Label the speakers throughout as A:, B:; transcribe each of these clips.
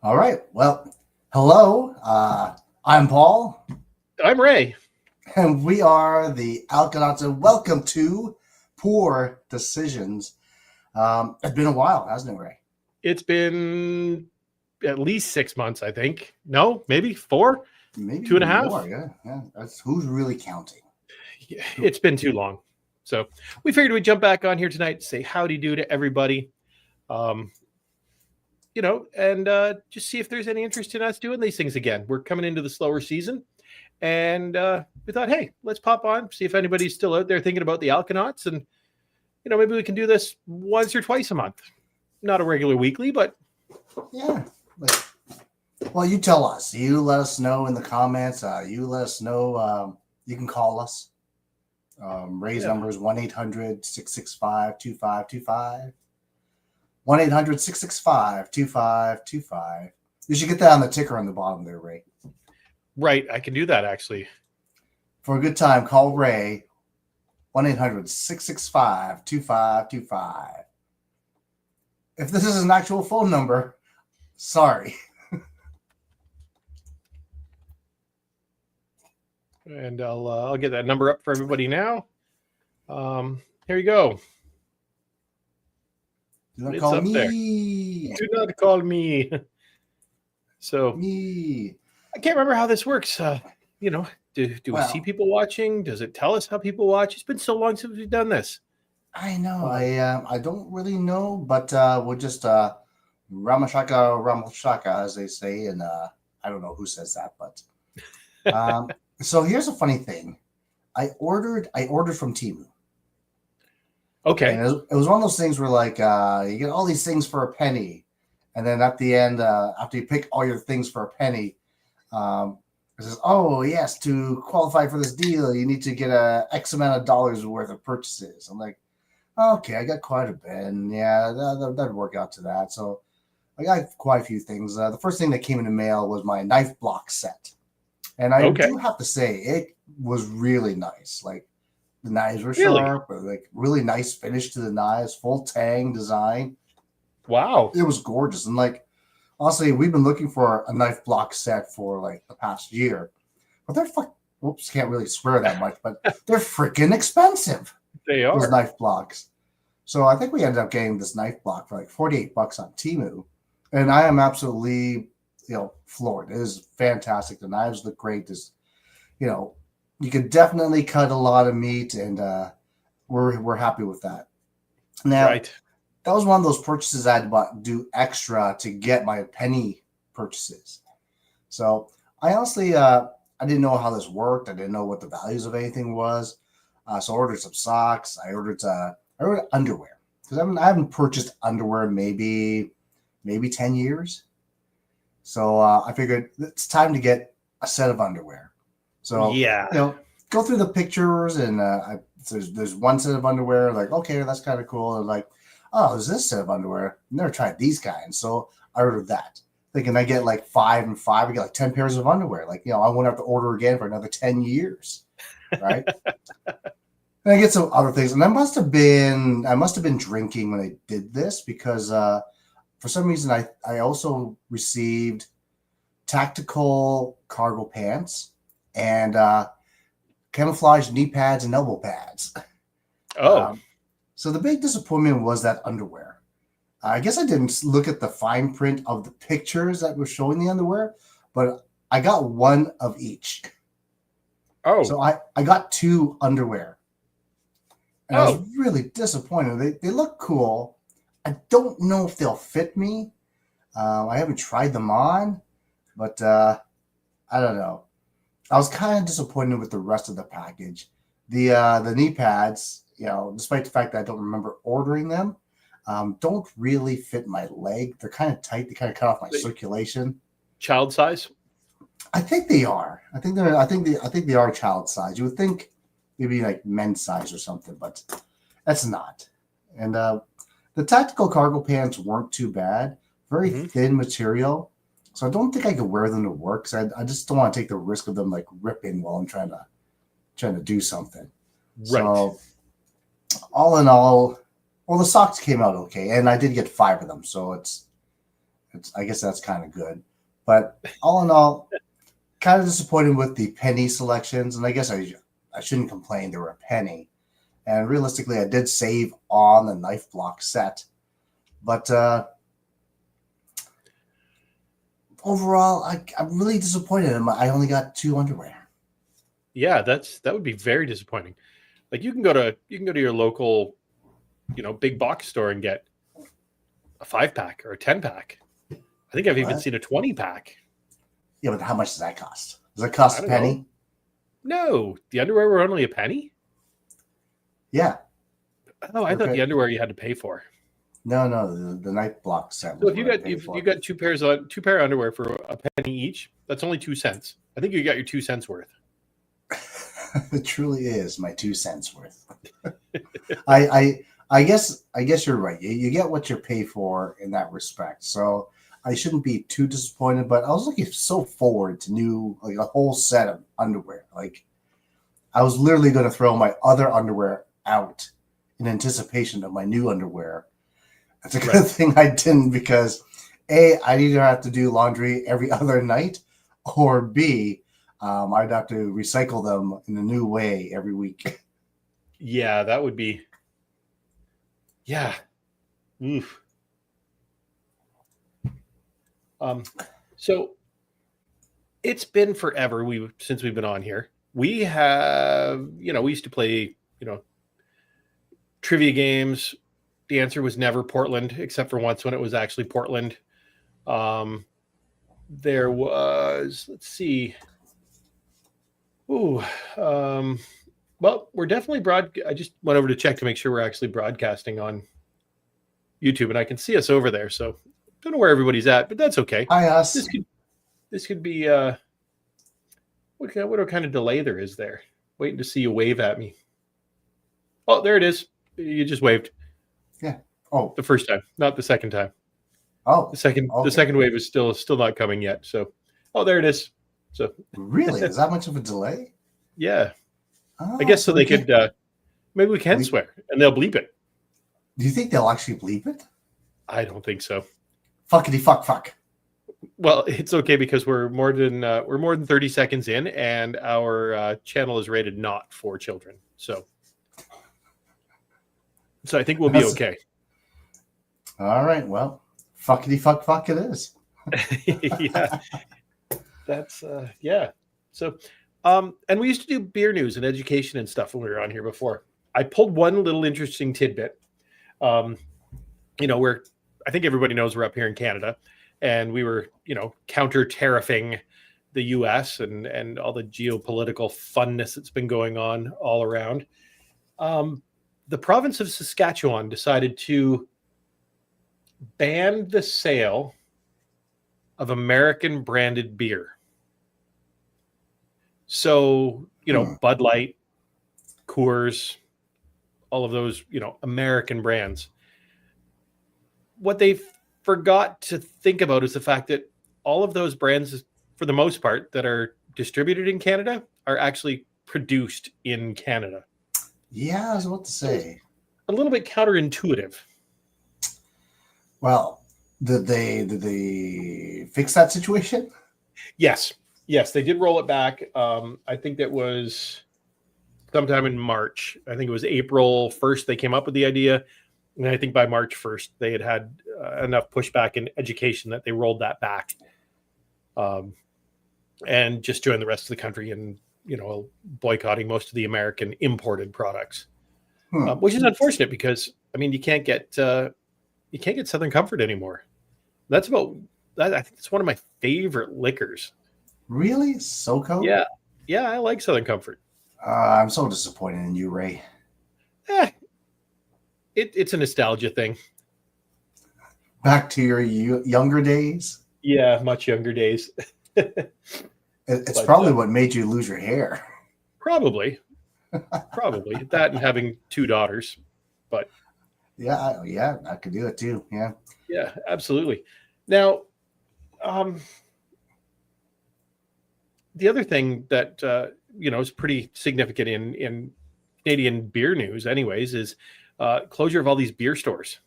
A: All right. Well, hello. I'm Paul,
B: I'm Ray.
A: and we are the Alkanauts, and welcome to Poor Decisions. It's been a while, hasn't it, Ray?
B: It's been at least 6 months, I think. No, maybe four,
A: Maybe
B: two and a
A: even
B: half.
A: more. Yeah. That's who's really counting. Who-
B: It's been too long. So we figured we'd jump back on here tonight to say howdy do to everybody. Um, and just see if there's any interest in us doing these things again. We're coming into the slower season, and we thought, hey, let's pop on, see if anybody's still out there thinking about the Alkanauts, and maybe we can do this once or twice a month, not a regular weekly, but
A: Yeah. Well, you tell us. You let us know in the comments. You let us know. You can call us. Ray's number is 1-800-665-2525. 1-800-665-2525. You should get that on the ticker on the bottom there, Ray.
B: right, I can do that actually.
A: For a good time, call Ray. 1-800-665-2525. If this is an actual phone number, sorry.
B: And I'll get that number up for everybody now. Here you go.
A: Do not
B: It's
A: call
B: up there.
A: me.
B: Do not call me. So
A: Me.
B: I can't remember how this works. Do we
A: Well-
B: see people watching? Does it tell us how people watch? It's been so long since we've done this.
A: I know. I don't really know, but we'll just Ramashaka, as they say, and I don't know who says that, but so here's a funny thing. I ordered from Temu.
B: Okay.
A: And it was one of those things where like you get all these things for a penny, and then at the end, after you pick all your things for a penny, it says, "Oh yes, to qualify for this deal, you need to get a X amount of dollars worth of purchases." I'm like, okay, I got quite a bit, and yeah, that'd work out to that. So I got quite a few things. The first thing that came in the mail was my knife block set, and I do have to say it was really nice. Like the knives were sharp, but like really nice finish to the knives, full tang design.
B: Wow.
A: It was gorgeous, and like honestly, we've been looking for a knife block set for like the past year, but they're Oops, can't really swear that much, but they're freaking expensive.
B: They
A: Those
B: are.
A: knife blocks. So I think we ended up getting this knife block for like $48 on Temu, and I am absolutely floored. It is fantastic. The knives look great. There's you can definitely cut a lot of meat, and we're happy with that. Now,
B: Right.
A: that was one of those purchases I had to do extra to get my penny purchases. So I honestly, I didn't know how this worked. I didn't know what the values of anything was. So I ordered some socks. I ordered underwear because I haven't purchased underwear in maybe 10 years. So I figured it's time to get a set of underwear. So
B: Yeah.
A: Go through the pictures, and there's one set of underwear. Like, okay, that's kind of cool. And like, oh, there's this set of underwear. I've never tried these kinds, so I ordered that. Thinking I get like 5 and 5, I get like 10 pairs of underwear. Like, I won't have to order again for another 10 years, right? And I get some other things, and I must have been drinking when I did this because for some reason I also received tactical cargo pants and camouflage knee pads and elbow pads.
B: Oh.
A: So the big disappointment was that underwear. I guess I didn't look at the fine print of the pictures that were showing the underwear, but I got one of each.
B: Oh.
A: So I got 2 underwear. And I was really disappointed. They look cool. I don't know if they'll fit me. I haven't tried them on, but I don't know. I was kind of disappointed with the rest of the package. The knee pads, despite the fact that I don't remember ordering them, don't really fit my leg. They're kind of tight. They kind of cut off my circulation.
B: Child size?
A: I think they are. I think they are child size. You would think maybe like men's size or something, but that's not. And the tactical cargo pants weren't too bad. Very thin material. So I don't think I could wear them to work because I just don't want to take the risk of them like ripping while I'm trying to do something.
B: Right.
A: So all in all, well, the socks came out okay, and I did get 5 of them, so it's I guess that's kind of good. But all in all, kind of disappointed with the penny selections. And I guess I shouldn't complain. They were a penny. And realistically, I did save on the knife block set. But overall, I'm really disappointed. I only got 2 underwear.
B: Yeah, that would be very disappointing. Like you can go to your local, big box store and get a 5-pack or a 10-pack. I think I've even seen a 20-pack.
A: Yeah, but how much does that cost? Does it cost a penny?
B: No, the underwear were only a penny.
A: Yeah.
B: Oh, I thought the underwear you had to pay for.
A: No, the knife block set.
B: So if you got two pair of underwear for a penny each, that's only 2 cents. I think you got your 2 cents worth.
A: It truly is my 2 cents worth. I guess you're right. You get what you pay for in that respect. So I shouldn't be too disappointed. But I was looking so forward to a whole set of underwear. Like I was literally going to throw my other underwear out in anticipation of my new underwear. It's a good thing I didn't, because A, I'd either have to do laundry every other night, or B, I'd have to recycle them in a new way every week.
B: Yeah, that would be. Yeah. Oof. So it's been forever since we've been on here. We have, we used to play, trivia games. The answer was never Portland, except for once when it was actually Portland. There was, let's see. Well, we're definitely I just went over to check to make sure we're actually broadcasting on YouTube, and I can see us over there. So don't know where everybody's at, but that's okay.
A: Hi, us.
B: This could be what kind of delay there is there? Waiting to see you wave at me. Oh, there it is. You just waved.
A: Yeah. Oh,
B: the first time, not the second time.
A: Oh,
B: the second wave is still not coming yet. So, there it is. So
A: really, is that much of a delay?
B: Yeah. I guess so they could. Maybe we can swear, and they'll bleep it.
A: Do you think they'll actually bleep it?
B: I don't think so.
A: Fuckity fuck.
B: Well, it's okay because we're more than 30 seconds in, and our channel is rated not for children. So I think we'll be okay.
A: All right. Well, fuckity fuck it is.
B: Yeah. That's yeah. So and we used to do beer news and education and stuff when we were on here before. I pulled one little interesting tidbit. Where I think everybody knows we're up here in Canada, and we were, counter tariffing the US and all the geopolitical funness that's been going on all around. The province of Saskatchewan decided to ban the sale of American branded beer. So, Bud Light, Coors, all of those, American brands. What they forgot to think about is the fact that all of those brands, for the most part, that are distributed in Canada are actually produced in Canada.
A: Yeah, I was about to say.
B: A little bit counterintuitive.
A: Well, did they fix that situation?
B: Yes, they did roll it back. I think that was sometime in March. I think it was April 1st they came up with the idea. And I think by March 1st, they had enough pushback in education that they rolled that back, and just joined the rest of the country in, boycotting most of the American imported products, which is unfortunate because, you can't get Southern Comfort anymore. That's about that. I think it's one of my favorite liquors.
A: Really? SoCo?
B: Yeah, I like Southern Comfort.
A: I'm so disappointed in you, Ray.
B: It's a nostalgia thing.
A: Back to your younger days?
B: Yeah, much younger days.
A: It's probably what made you lose your hair.
B: Probably that, and having 2 daughters. But
A: yeah, I could do it too. Yeah,
B: absolutely. Now, the other thing that is pretty significant in Canadian beer news, anyways, is closure of all these beer stores.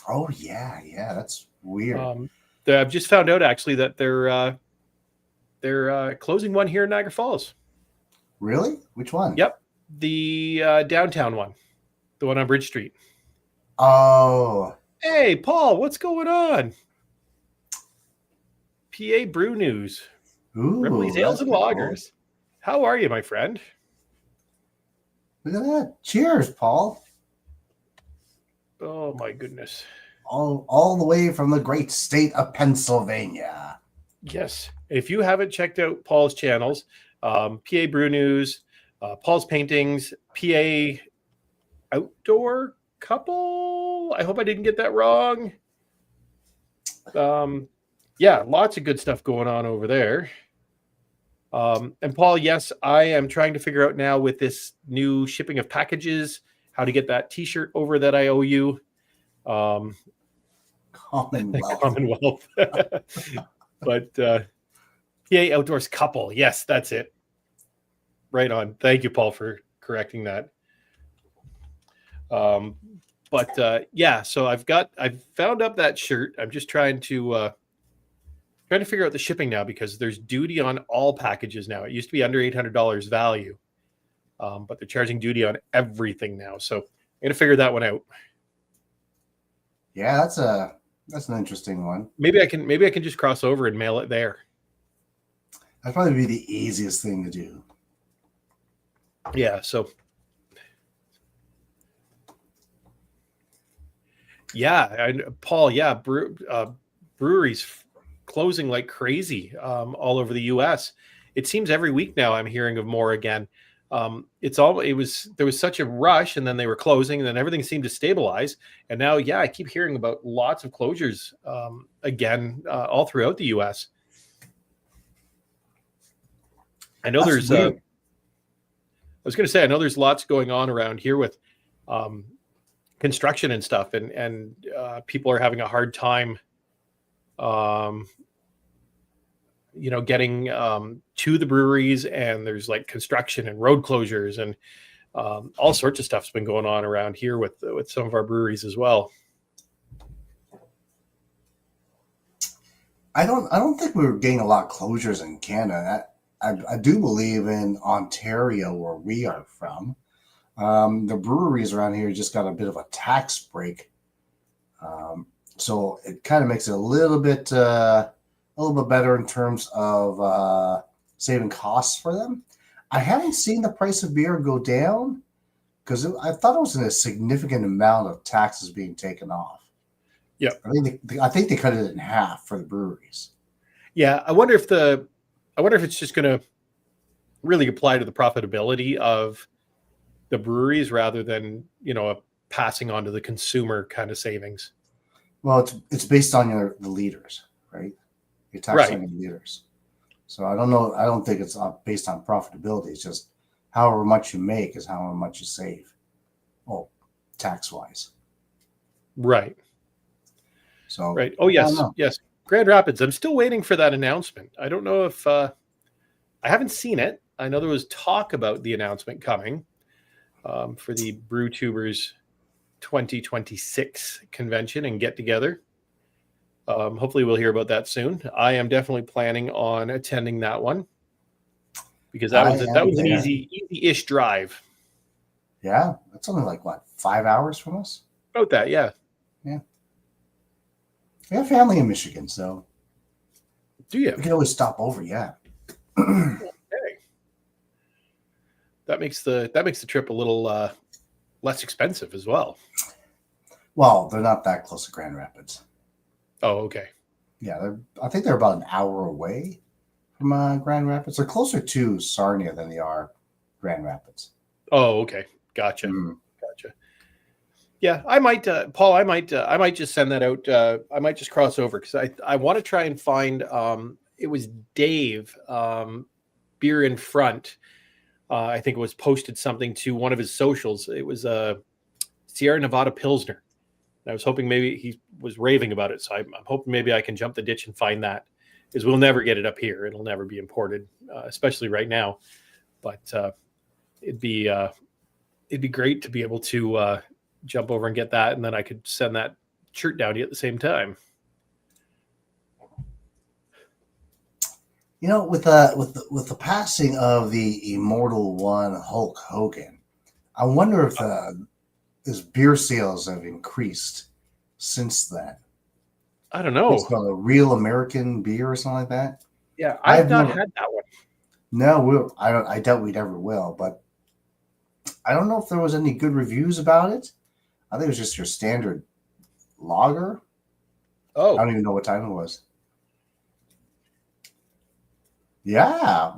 A: Oh yeah, that's weird.
B: I've just found out actually that they're closing one here in Niagara Falls.
A: Really? Which one?
B: Yep, the downtown one, the one on Bridge Street.
A: Oh,
B: Hey, Paul, what's going on? PA Brew News, Ripley's
A: ooh,
B: Ales
A: that's
B: and
A: pretty cool.
B: Lagers. How are you, my friend?
A: Look at that. Cheers, Paul.
B: Oh my goodness.
A: All the way from the great state of Pennsylvania.
B: Yes. If you haven't checked out Paul's channels, PA Brew News, Paul's Paintings, PA Outdoor Couple. I hope I didn't get that wrong. Yeah, lots of good stuff going on over there. And Paul, yes, I am trying to figure out now with this new shipping of packages how to get that T-shirt over that I owe you.
A: Commonwealth.
B: Commonwealth. But PA Outdoors Couple. Yes, that's it. Right on. Thank you, Paul, for correcting that. Yeah, so I've found up that shirt. I'm just trying to figure out the shipping now because there's duty on all packages now. It used to be under $800 value, but they're charging duty on everything now. So I'm gonna figure that one out.
A: Yeah, that's an interesting one.
B: Maybe I can just cross over and mail it there.
A: That'd probably be the easiest thing to do.
B: Yeah. So. Yeah, Paul. Yeah, breweries closing like crazy all over the U.S. It seems every week now I'm hearing of more again. There was such a rush, and then they were closing, and then everything seemed to stabilize, and now I keep hearing about lots of closures again all throughout the U.S. I know
A: That's
B: there's.
A: weird.
B: I was going to say I know there's lots going on around here with. Construction and stuff, and people are having a hard time, getting to the breweries, and there's like construction and road closures and all sorts of stuff's been going on around here with some of our breweries as well.
A: I don't think we were getting a lot of closures in Canada. I do believe in Ontario, where we are from. The breweries around here just got a bit of a tax break, so it kind of makes it a little bit better in terms of saving costs for them. I haven't seen the price of beer go down because I thought it was a significant amount of taxes being taken off.
B: Yeah,
A: I think they cut it in half for the breweries.
B: Yeah, I wonder if it's just going to really apply to the profitability of the breweries rather than a passing on to the consumer kind of savings.
A: Well, it's based on the liters, right? You're taxing on your liters. So I don't know. I don't think it's based on profitability. It's just however much you make is however much you save. Oh, tax wise.
B: Right.
A: So
B: right. Oh yes. Grand Rapids. I'm still waiting for that announcement. I don't know if I haven't seen it. I know there was talk about the announcement coming. For the BrewTubers 2026 convention and get together. Hopefully we'll hear about that soon. I am definitely planning on attending that one because that was an easy-ish drive.
A: Yeah, that's only like 5 hours from us.
B: About that, yeah.
A: Yeah. We have family in Michigan, so
B: do you?
A: We can always stop over. Yeah.
B: That makes the trip a little less expensive as well.
A: Well, they're not that close to Grand Rapids.
B: Oh, okay.
A: Yeah, I think they're about an hour away from Grand Rapids. They're closer to Sarnia than they are Grand Rapids.
B: Oh, okay. Gotcha. Gotcha. Yeah, I might, Paul. I might just send that out. I might just cross over because I want to try and find. It was Dave, Beer in Front. I think it was posted something to one of his socials. It was a Sierra Nevada Pilsner. And I was hoping maybe he was raving about it. So I'm hoping maybe I can jump the ditch and find that, because we'll never get it up here. It'll never be imported, especially right now. But it'd be great to be able to jump over and get that, and then I could send that shirt down to you at the same time.
A: with the passing of the Immortal One, Hulk Hogan, I wonder if his beer sales have increased since then.
B: I don't
A: It's
B: know.
A: called a Real American Beer or something like that.
B: Yeah, I've
A: I've
B: not
A: never.
B: had that one.
A: No, I don't. I doubt we ever will. But I don't know if there was any good reviews about it. I think it was just your standard lager. I
B: Oh,
A: don't even know what time it was. Yeah,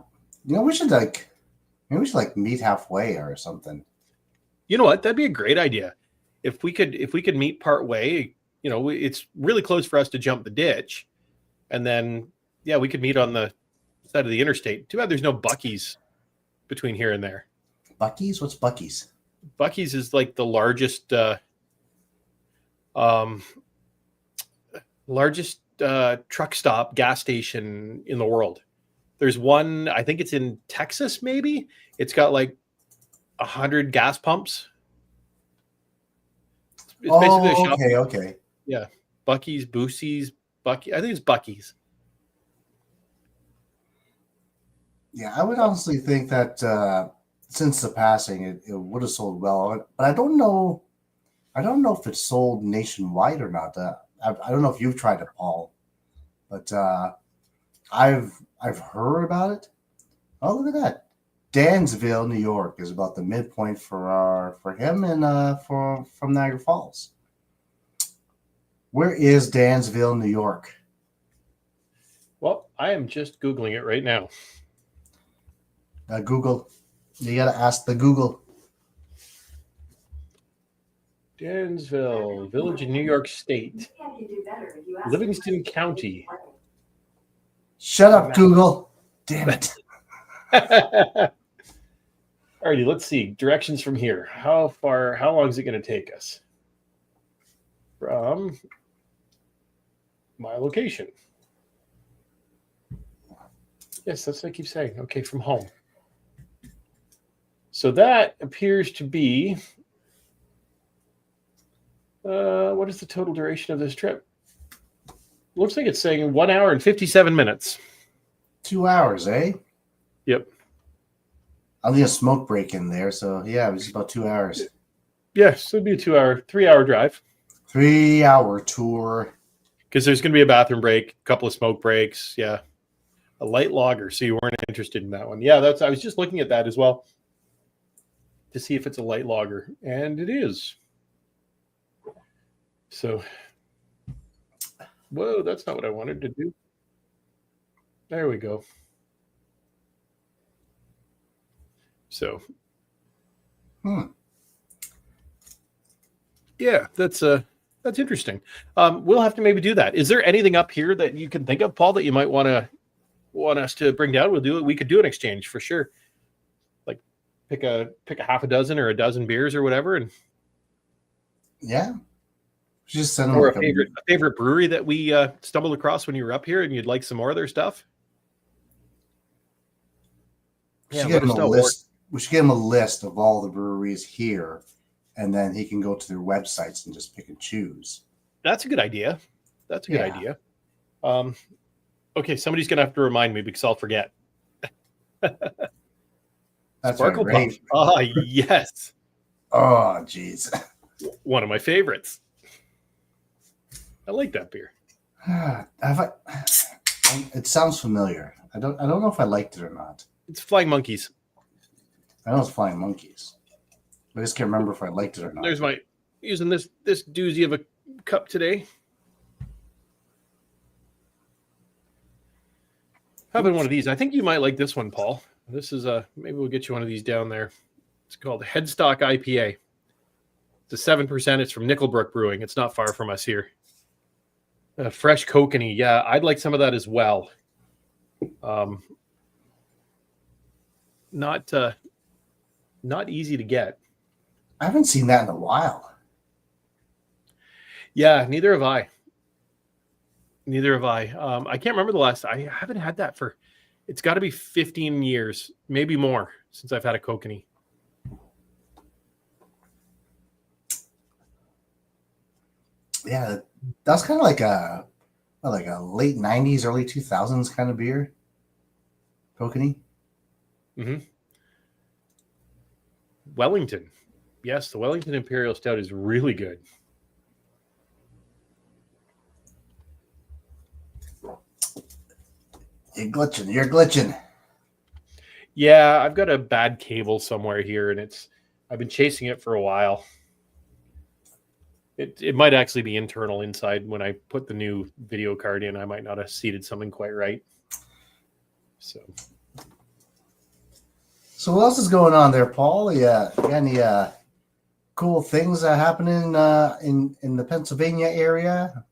A: we should maybe we should meet halfway or something.
B: you know what? That'd be a great idea. If we could meet part way, it's really close for us to jump the ditch, and then yeah, we could meet on the side of the interstate. Too bad there's no Bucky's between here and there.
A: Bucky's? What's Bucky's?
B: Bucky's is like the um, largest truck stop gas station in the world. There's one, I think it's in Texas, maybe. It's got like 100 gas pumps. It's basically a
A: Oh,
B: shop.
A: okay.
B: Yeah, Bucky's, Boosie's, Bucky. I think it's Bucky's.
A: Yeah, I would honestly think that since the passing, it would have sold well. But I don't know. I don't know if it's sold nationwide or not. I don't know if you've tried it, Paul, but I've heard about it. Oh, look at that! Dansville, New York, is about the midpoint for him and from Niagara Falls. Where is Dansville, New York?
B: Well, I am just Googling it right now.
A: Google. You got to ask the Google.
B: Dansville, village in New York State, Livingston County.
A: Shut up, Google. Damn it.
B: Alrighty, let's see. Directions from here. How long is it going to take us? From my location. Yes, that's what I keep saying. Okay, from home. So that appears to be, what is the total duration of this trip? Looks like it's saying 1 hour and 57 minutes.
A: 2 hours, eh?
B: Yep.
A: I'll need a smoke break in there. So, yeah, it was about 2 hours.
B: Yes, it'd be a 3 hour drive.
A: 3 hour tour.
B: Because there's going to be a bathroom break, a couple of smoke breaks. Yeah. A light lager. So you weren't interested in that one. Yeah, I was just looking at that as well to see if it's a light lager. And it is. So, whoa, that's not what I wanted to do. There we go. So, yeah, that's interesting. We'll have to maybe do that. Is there anything up here that you can think of, Paul, that you might want us to bring down? We'll do it. We could do an exchange for sure. Like pick a half a dozen or a dozen beers or whatever, and
A: yeah, just send them
B: or
A: like
B: a favorite brewery that we stumbled across when you were up here, and you'd like some more of their stuff.
A: We should give him a list. We should give him a list of all the breweries here, and then he can go to their websites and just pick and choose.
B: That's a good idea. That's a good idea. Okay, somebody's gonna have to remind me because I'll forget.
A: That's
B: Sparkle
A: right.
B: Puff. Ah, yes.
A: Oh, jeez.
B: One of my favorites. I like that beer.
A: It sounds familiar. I don't know if I liked it or not.
B: It's Flying Monkeys.
A: I know it's Flying Monkeys. I just can't remember if I liked it or not.
B: There's my using this doozy of a cup today. Having one of these. I think you might like this one, Paul. This is maybe we'll get you one of these down there. It's called Headstock IPA. It's a 7%. It's from Nickelbrook Brewing. It's not far from us here. Fresh kokanee. Yeah, I'd like some of that as well. Not easy to get.
A: I haven't seen that in a while.
B: Yeah, neither have I. I can't remember the last. I haven't had that for. It's got to be 15 years, maybe more, since I've had a kokanee.
A: Yeah, that's kind of like a late 90s, early 2000s kind of beer. Kokanee?
B: Hmm. Wellington. Yes, the Wellington Imperial Stout is really good.
A: You're glitching. You're glitching.
B: Yeah, I've got a bad cable somewhere here, and I've been chasing it for a while. It might actually be internal inside. When I put the new video card in, I might not have seated something quite right. So
A: What else is going on there, Paul? Yeah, you got any cool things happening in the Pennsylvania area?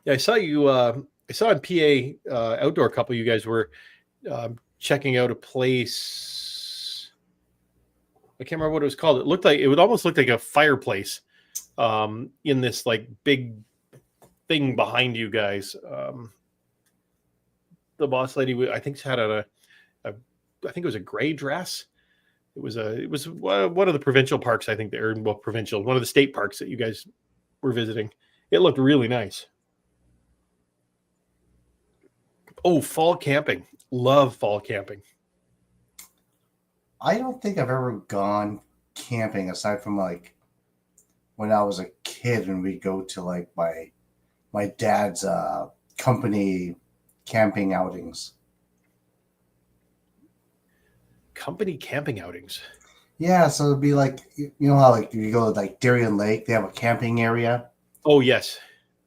B: yeah, I saw you. I saw in PA Outdoor Couple, you guys were checking out a place. I can't remember what it was called. It would almost look like a fireplace in this like big thing behind you guys. The boss lady, I think, had I think it was a gray dress. It was one of the provincial parks, I think, one of the state parks that you guys were visiting. It looked really nice. Oh, fall camping. Love fall camping.
A: I don't think I've ever gone camping aside from like when I was a kid and we'd go to like my dad's company camping outings.
B: Company camping outings.
A: Yeah, so it'd be like you know how like you go to like Darien Lake, they have a camping area.
B: Oh yes.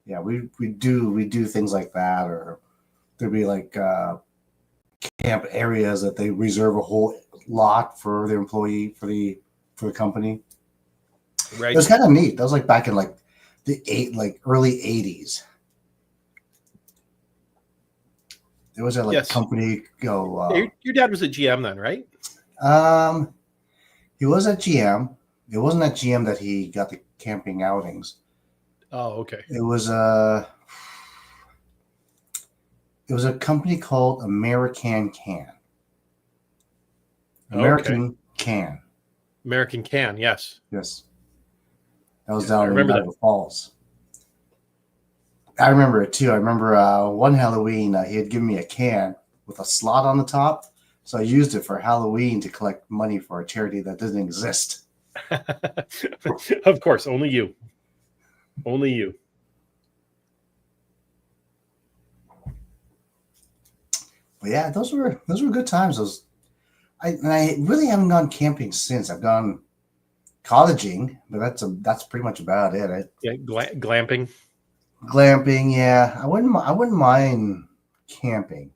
A: Yeah, we do things like that, or there'd be like camp areas that they reserve a whole lot for their employee for the company.
B: Right.
A: It was kind of neat. That was like back in like early 80s. It was at like
B: Yes.
A: company go.
B: Your dad was at GM then, right?
A: He was at GM. It wasn't at GM that he got the camping outings.
B: Oh, okay.
A: It was a company called American Can. American Can.
B: American Can, yes.
A: Yes. That was
B: I
A: down in
B: remember
A: Niagara Falls. I remember it too. I remember one Halloween he had given me a can with a slot on the top. So I used it for Halloween to collect money for a charity that doesn't exist.
B: Of course, only you. Only you.
A: But yeah, those were good times. I really haven't gone camping since. I've gone collaging, but that's pretty much about it.
B: Yeah, glamping.
A: Glamping, yeah. I wouldn't mind camping.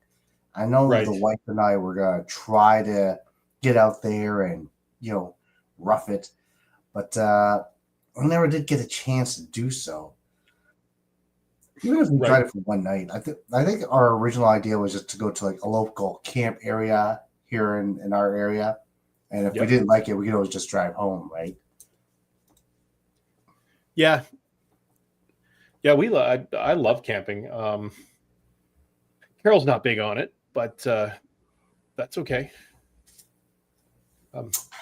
A: I know
B: Right.
A: the wife and I were gonna try to get out there and rough it, but I never did get a chance to do so. Even if we tried it for one night, I think our original idea was just to go to like a local camp area here in our area, and if we didn't like it, we could always just drive home, right?
B: Yeah. Yeah, I love camping. Carol's not big on it, but that's okay.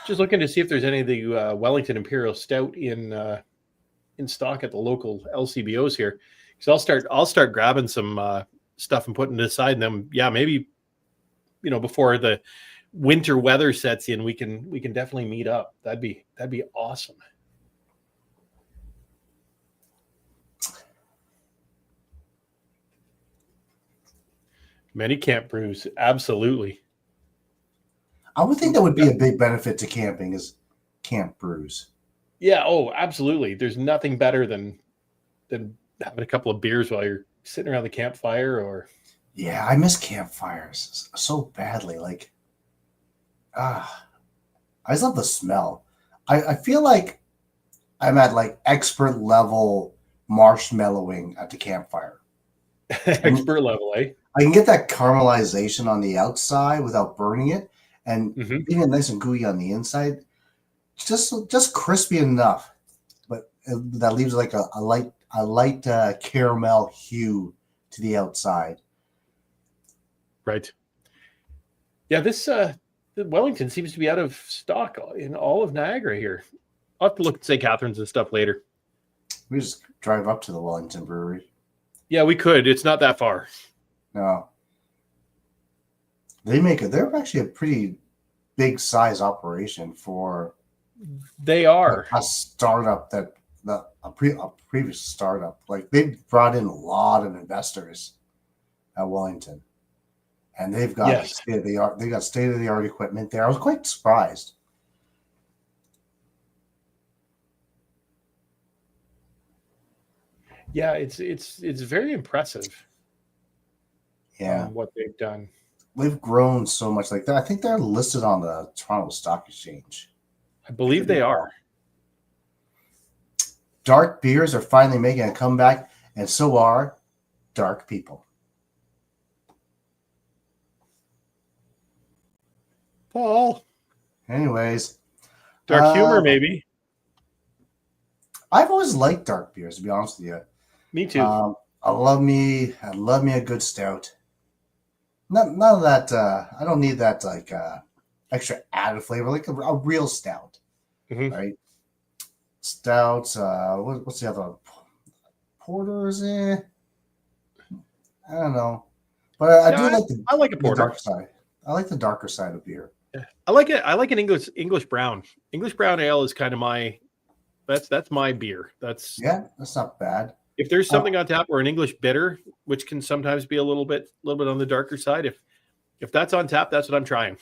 B: Just looking to see if there's any of the Wellington Imperial Stout in stock at the local LCBOs here. So I'll start grabbing some stuff and putting it aside, and then maybe before the winter weather sets in, we can definitely meet up. That'd be awesome. Many camp brews, absolutely.
A: I would think that would be a big benefit to camping is camp brews.
B: Yeah. Oh, absolutely. There's nothing better than having a couple of beers while you're sitting around the campfire. Or
A: yeah, I miss campfires so badly. Like, I just love the smell. I feel like I'm at like expert level marshmallowing at the campfire.
B: Expert level, eh?
A: I can get that caramelization on the outside without burning it, and being nice and gooey on the inside, just crispy enough, but that leaves like a light caramel hue to the outside.
B: Right. Yeah, this Wellington seems to be out of stock in all of Niagara here. I'll have to look at St. Catharines and stuff later.
A: We just drive up to the Wellington Brewery.
B: Yeah, we could. It's not that far.
A: No. They're actually a pretty big size operation for
B: They are.
A: a startup a previous startup. Like they brought in a lot of investors at Wellington, and they've got like
B: Yes.
A: state of the art. They got state of the art equipment there. I was quite surprised.
B: Yeah, it's very impressive.
A: Yeah,
B: What they've done.
A: they've grown so much. Like that, I think they're listed on the Toronto Stock Exchange.
B: I believe they are.
A: Dark beers are finally making a comeback, and so are dark people.
B: Paul.
A: Anyways,
B: Dark humor, maybe.
A: I've always liked dark beers, to be honest with you.
B: Me too.
A: I love me a good stout. None of that. I don't need that like extra added flavor, like a real stout,
B: Mhm.
A: right? Stouts. What's the other one? Porters? I don't know, but I do like
B: I like a
A: the
B: porter.
A: dark side. I like the darker side of beer.
B: Yeah. I like it. I like an English brown. English brown ale is kind of my that's my beer. That's
A: That's not bad.
B: if there's something on tap or an English bitter, which can sometimes be a little bit on the darker side. If that's on tap, that's what I'm trying.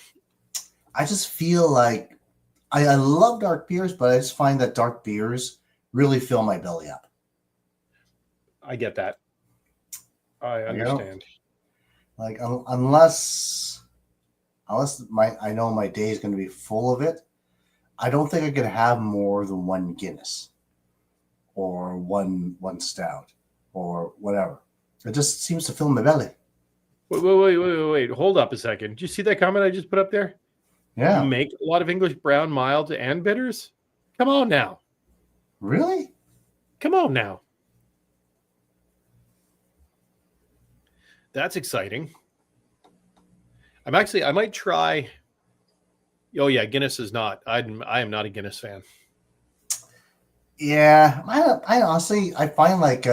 A: I just feel like I love dark beers, but I just find that dark beers really fill my belly up.
B: I get that. I understand.
A: Like unless I know my day is going to be full of it, I don't think I could have more than one Guinness or one stout or whatever. It just seems to fill my belly.
B: Wait. Hold up a second. Did you see that comment I just put up there?
A: Yeah.
B: You make a lot of English brown milds and bitters? Come on now.
A: Really?
B: Come on now. That's exciting. I might try. Oh yeah, Guinness is not. I am not a Guinness fan.
A: Yeah, I honestly I find like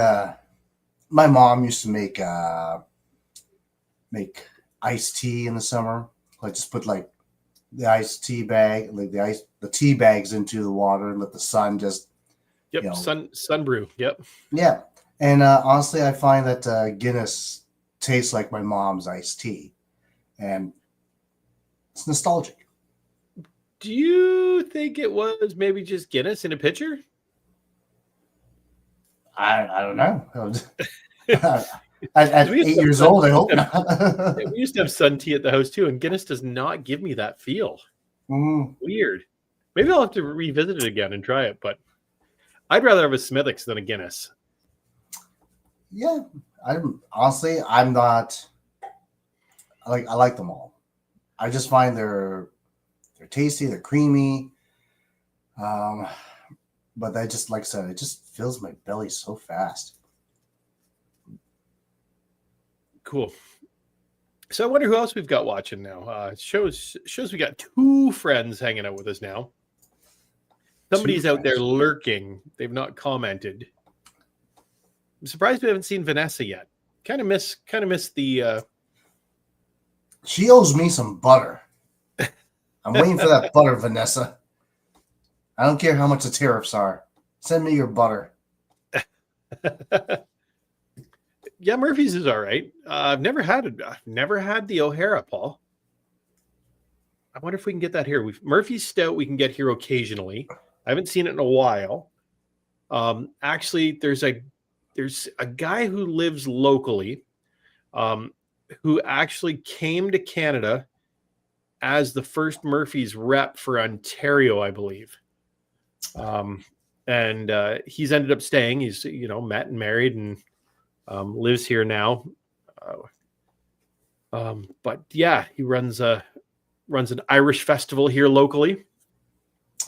A: my mom used to make iced tea in the summer. Like just put like the iced tea bag, like the tea bags into the water and let the sun just
B: Sun brew. Yep.
A: Yeah. And honestly, I find that Guinness tastes like my mom's iced tea, and it's nostalgic.
B: Do you think it was maybe just Guinness in a pitcher?
A: I don't know. At 8 years old, I hope not.
B: We used to have sun tea at the house too, and Guinness does not give me that feel. Weird. Maybe I'll have to revisit it again and try it, but I'd rather have a Smithwick's than a Guinness.
A: Yeah, I'm not. I like them all. I just find they're tasty, they're creamy. But I just, like I said, it just fills my belly so fast.
B: Cool. So I wonder who else we've got watching now. Shows we got two friends hanging out with us now. Somebody's out there lurking. They've not commented. I'm surprised we haven't seen Vanessa yet. Kind of miss the.
A: She owes me some butter. I'm waiting for that butter, Vanessa. I don't care how much the tariffs are. Send me your butter.
B: Yeah, Murphy's is all right. I've never had the O'Hara, Paul. I wonder if we can get that here. Murphy's Stout we can get here occasionally. I haven't seen it in a while. Actually, there's a guy who lives locally, who actually came to Canada as the first Murphy's rep for Ontario, I believe. And he's ended up staying. He's met and married and lives here now. But yeah, he runs an Irish festival here locally.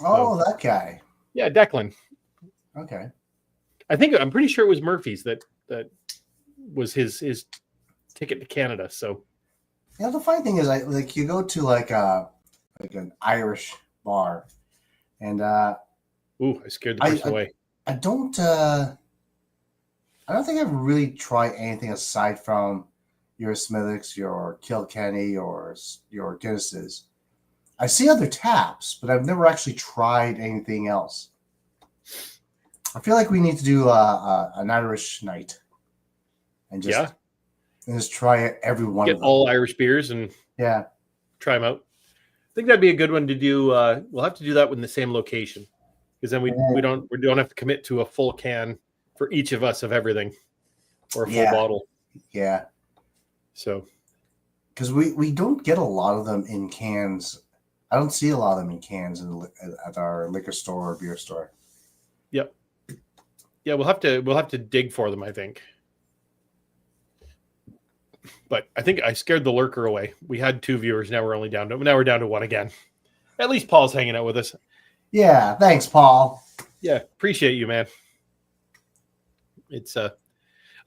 A: Oh, that guy.
B: Yeah, Declan.
A: Okay.
B: I'm pretty sure it was Murphy's that was his ticket to Canada. So
A: yeah, the funny thing is, you go to like an Irish bar, and
B: I scared the person away.
A: I don't think I've really tried anything aside from your Smithwick's, your Kilkenny, your Guinnesses. I see other taps, but I've never actually tried anything else. I feel like we need to do an Irish night and just try every one
B: Get
A: of them.
B: all Irish beers and
A: try
B: them out. I think that'd be a good one to do. We'll have to do that in the same location, because then we don't have to commit to a full can for each of us of everything, or a full bottle.
A: Yeah.
B: So,
A: because we don't get a lot of them in cans. I don't see a lot of them in cans at our liquor store or beer store.
B: Yep. Yeah, we'll have to dig for them, I think. But I think I scared the lurker away. We had 2 viewers. Now we're down to 1 again. At least Paul's hanging out with us.
A: Yeah, thanks, Paul.
B: Yeah, appreciate you, man. It's I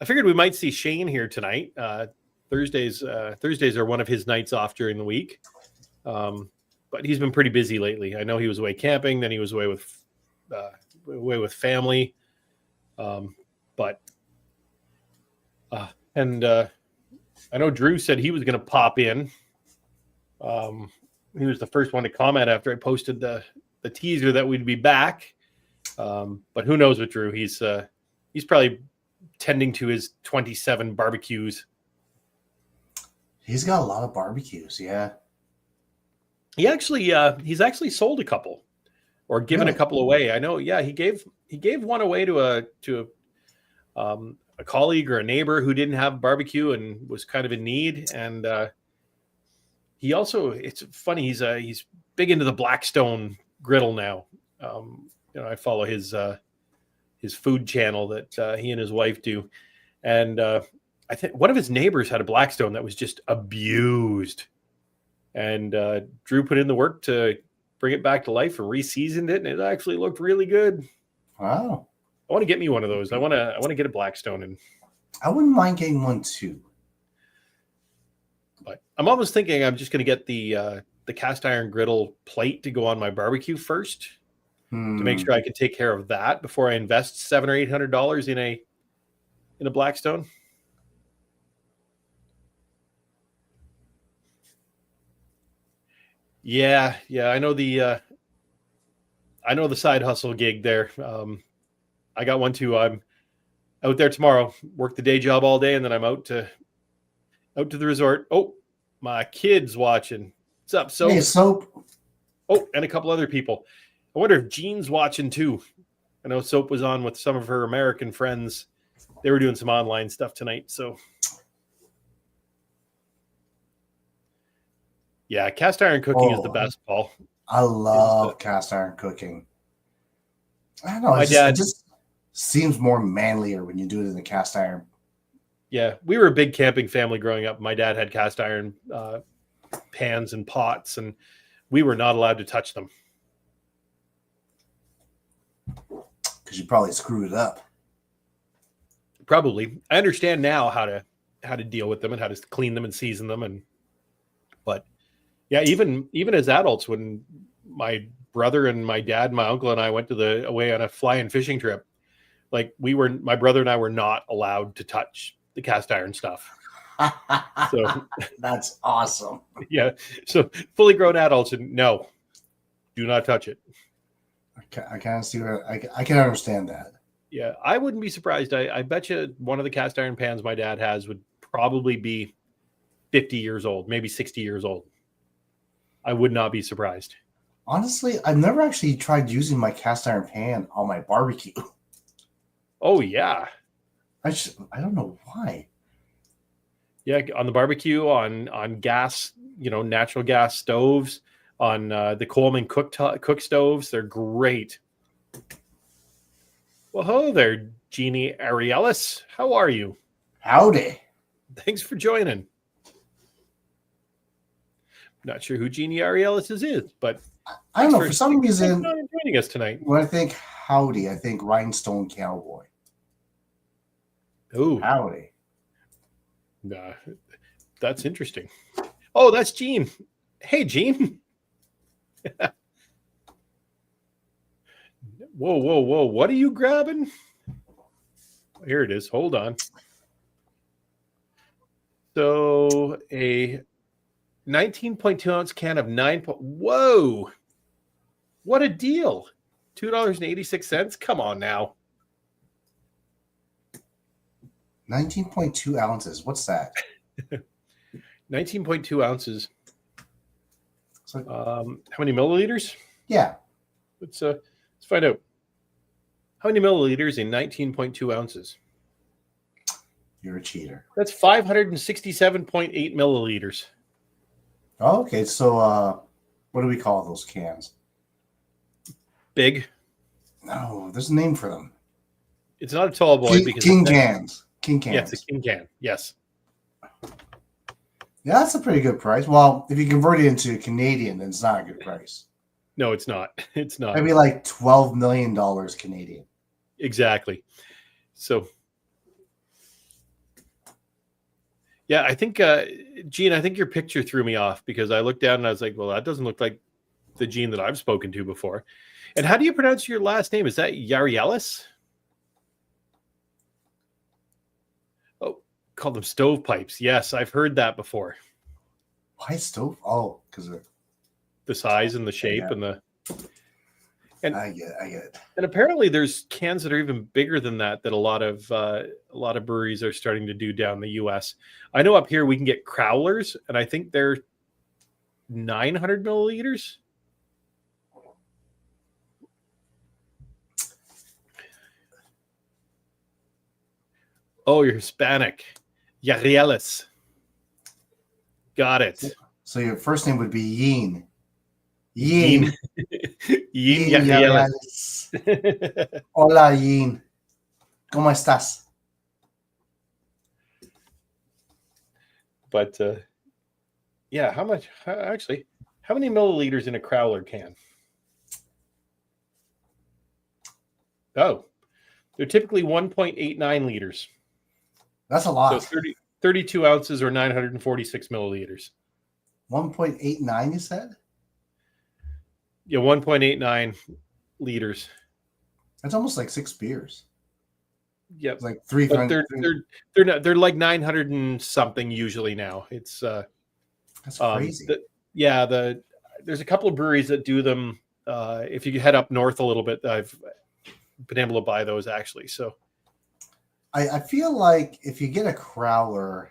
B: figured we might see Shane here tonight. Thursdays are one of his nights off during the week. But he's been pretty busy lately. I know he was away camping, then he was away with family. I know Drew said he was going to pop in. He was the first one to comment after I posted the teaser that we'd be back. But who knows with Drew? He's probably tending to his 27 barbecues.
A: He's got a lot of barbecues, yeah.
B: He's actually sold a couple, or given a couple away. I know. Yeah, he gave one away to a colleague or a neighbor who didn't have barbecue and was kind of in need. And he also, it's funny, he's big into the Blackstone griddle now. I follow his food channel that he and his wife do, and I think one of his neighbors had a Blackstone that was just abused, and Drew put in the work to bring it back to life and re-seasoned it, and it actually looked really good.
A: Wow.
B: I want to get me one of those. I want to get a Blackstone, and
A: I wouldn't mind getting one too.
B: But I'm almost thinking I'm just going to get the cast iron griddle plate to go on my barbecue first, to make sure I can take care of that before I invest $700 or $800 in a Blackstone. Yeah, I know the side hustle gig there. I got one too. I'm out there tomorrow, work the day job all day, and then I'm out to the resort. Oh, my kid's watching. What's up, Soap?
A: Hey, Soap.
B: Oh, and a couple other people. I wonder if Jean's watching too. I know Soap was on with some of her American friends. They were doing some online stuff tonight. So, yeah, cast iron cooking is the best, Paul.
A: I love cast iron cooking. I don't know. It just seems more manlier when you do it in the cast iron.
B: Yeah, we were a big camping family growing up. My dad had cast iron pans and pots, and we were not allowed to touch them.
A: Because you probably screwed it up.
B: Probably. I understand now how to deal with them and how to clean them and season them. But yeah, even as adults, when my brother and my dad, my uncle and I went away on a fly-in fishing trip, like my brother and I were not allowed to touch the cast iron stuff. So
A: that's awesome.
B: Yeah. So fully grown adults, and no, do not touch it.
A: I kind of see where I can understand that.
B: Yeah, I wouldn't be surprised. I bet you one of the cast iron pans my dad has would probably be 50 years old, maybe 60 years old. I would not be surprised.
A: Honestly, I've never actually tried using my cast iron pan on my barbecue.
B: Oh yeah.
A: I don't know why.
B: Yeah, on the barbecue, on gas, natural gas stoves, on the Coleman cook stoves. They're great. Well, hello there, Jeannie Arielis. How are you?
A: Howdy.
B: Thanks for joining. Not sure who Jeannie Arielis is, but
A: I don't know. For some reason,
B: joining us tonight.
A: When I think howdy, I think Rhinestone Cowboy.
B: Oh,
A: howdy.
B: Nah, that's interesting. Oh, that's Gene. Hey, Gene. Whoa. What are you grabbing? Here it is. Hold on. So a 19.2 ounce can of 9. Whoa. What a deal. $2.86. Come on now.
A: 19.2 ounces. What's that?
B: 19.2 ounces.
A: So,
B: How many milliliters?
A: yeah.
B: Let's find out. How many milliliters in 19.2 ounces?
A: You're a cheater.
B: That's 567.8 milliliters.
A: Oh, okay. So what do we call those cans?
B: Big.
A: No, there's a name for them.
B: It's not a tall boy because
A: King cans. King
B: yeah,
A: cans.
B: it's a king can. Yes.
A: Yeah, that's a pretty good price. Well, if you convert it into Canadian, then it's not a good price.
B: No, it's not. It's not.
A: Maybe like $12 million Canadian.
B: Exactly. So, yeah, I think, Gene, I think your picture threw me off because I looked down and I was like, well, that doesn't look like the Gene that I've spoken to before. And how do you pronounce your last name? Is that Yarielis? Oh, call them stovepipes. Yes, I've heard that before.
A: Why stove? Oh, because
B: The size and the shape
A: Yeah.
B: and the.
A: I get it.
B: And apparently, there's cans that are even bigger than that. That a lot of breweries are starting to do down the U.S. I know up here we can get Crowlers, and I think they're 900 milliliters. Oh, you're Hispanic. Yarielis. Got it.
A: So your first name would be Yin. Yin.
B: Yin Yarielis.
A: Yarielis. Hola, Yin. ¿Cómo estás?
B: But yeah, how much? Actually, how many milliliters in a Crowler can? Oh, they're typically 1.89 liters.
A: That's a lot.
B: So 32 ounces or 946 milliliters.
A: 1.89, you said?
B: Yeah, 1.89 liters.
A: That's almost like 6 beers.
B: Yep.
A: It's like
B: But
A: 300.
B: they're like 900 and something usually now. It's
A: That's crazy.
B: There's a couple of breweries that do them. If you head up north a little bit, I've been able to buy those actually. So
A: I feel like if you get a Crowler,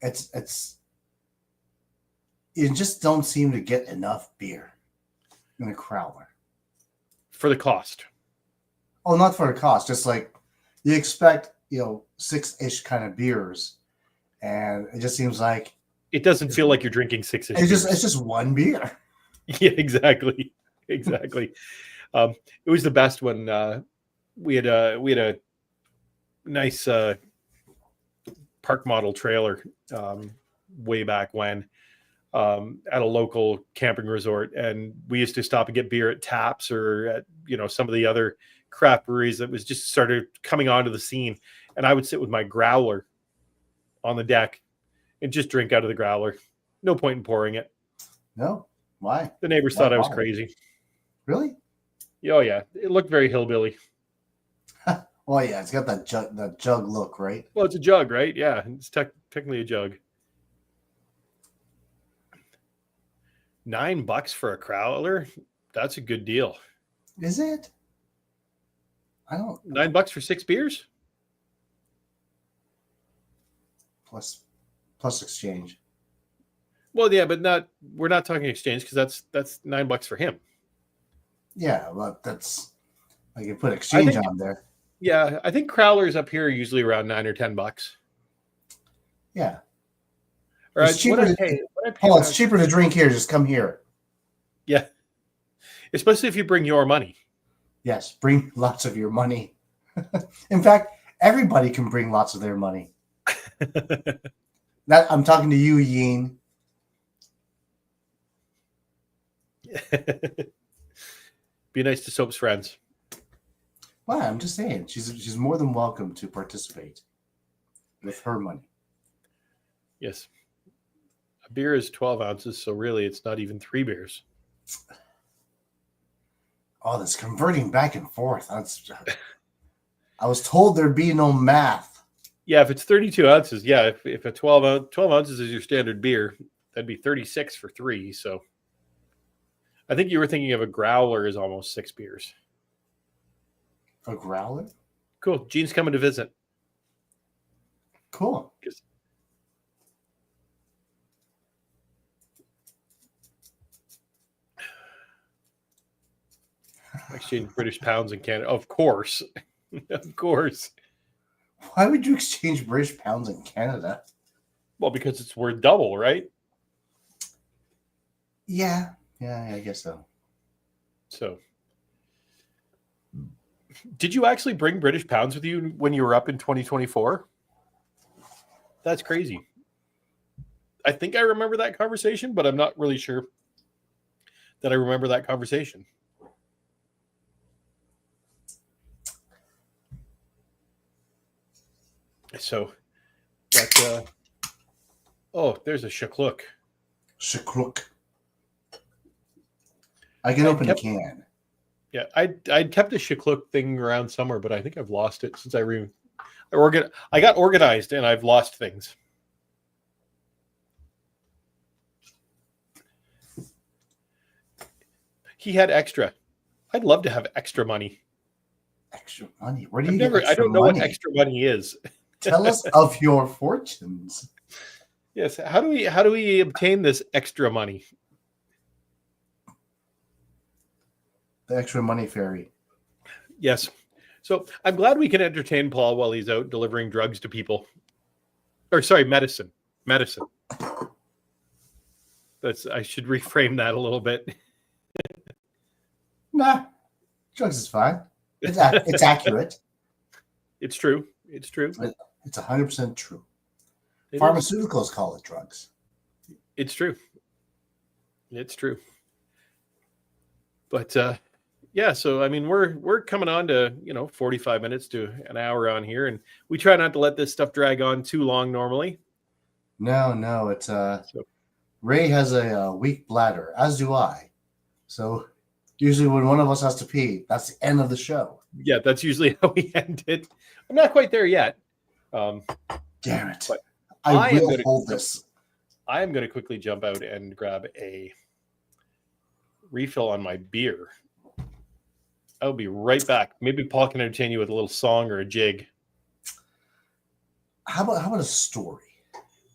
A: it's you just don't seem to get enough beer in a Crowler.
B: for the cost.
A: Oh, not for the cost, just like you expect, 6-ish kind of beers, and it just seems like
B: It doesn't feel like you're drinking 6
A: it's just one beer.
B: Yeah, exactly. Exactly. It was the best when we had a nice park model trailer way back when at a local camping resort, and we used to stop and get beer at Taps or at some of the other craft breweries that was just started coming onto the scene, and I would sit with my growler on the deck and just drink out of the growler. No point in pouring it.
A: No, why?
B: The neighbors
A: Why
B: thought I was
A: bother?
B: crazy.
A: Really?
B: Oh yeah, it looked very hillbilly.
A: Well, yeah, it's got that jug look, right?
B: Well, it's a jug, right? Yeah, it's technically a jug. $9 for a Crowler. That's a good deal.
A: Is it? I don't
B: $9 for 6 beers.
A: plus exchange.
B: Well, yeah, but we're not talking exchange because that's $9 for him.
A: Yeah, but that's I can put exchange
B: think-
A: on there.
B: Yeah, I think Crowlers up here are usually around $9 or $10.
A: Yeah.
B: Or
A: It's cheaper
B: what I
A: to-
B: pay
A: Oh, it's cheaper to drink here. Just come here.
B: Yeah, especially if you bring your money.
A: Yes, bring lots of your money. In fact, everybody can bring lots of their money. That I'm talking to you, Yin.
B: Be nice to Soap's friends.
A: Well, I'm just saying, she's more than welcome to participate with her money.
B: Yes. A beer is 12 ounces, so really it's not even 3 beers.
A: Oh, this converting back and forth. I was told there'd be no math.
B: Yeah, if it's 32 ounces, yeah. If a 12 ounces is your standard beer, that'd be 36 for 3. So I think you were thinking of a growler is almost 6 beers.
A: A growler?
B: Cool. Gene's coming to visit.
A: Cool.
B: Exchange British pounds in Canada. Of course. Of course.
A: Why would you exchange British pounds in Canada?
B: Well, because it's worth double, right?
A: Yeah, I guess so.
B: So, did you actually bring British pounds with you when you were up in 2024? That's crazy. I think I remember that conversation, but I'm not really sure that I remember that conversation. So, but oh, there's a shakluk.
A: Shakruk. I can open a can.
B: Yeah, I kept a shakluk thing around somewhere, but I think I've lost it since I got organized and I've lost things. He had extra. I'd love to have extra money.
A: Extra money? Where do you get extra
B: I don't know
A: money?
B: what extra money is.
A: Tell us of your fortunes.
B: Yes. How do we obtain this extra money?
A: The extra money fairy.
B: Yes. So I'm glad we can entertain Paul while he's out delivering drugs to people. Or sorry, medicine. Medicine. I should reframe that a little bit.
A: Nah, drugs is fine. It's accurate.
B: It's true. It's true.
A: It's 100% true.
B: It
A: Pharmaceuticals is. Call it drugs.
B: It's true. It's true. But yeah, so I mean, we're coming on to 45 minutes to an hour on here, and we try not to let this stuff drag on too long normally.
A: No, it's Ray has a weak bladder, as do I. So usually when one of us has to pee, that's the end of the show.
B: Yeah, that's usually how we end it. I'm not quite there yet.
A: Damn it.
B: But
A: I will hold this.
B: I am going to quickly jump out and grab a refill on my beer. I'll be right back. Maybe Paul can entertain you with a little song or a jig.
A: How about a story?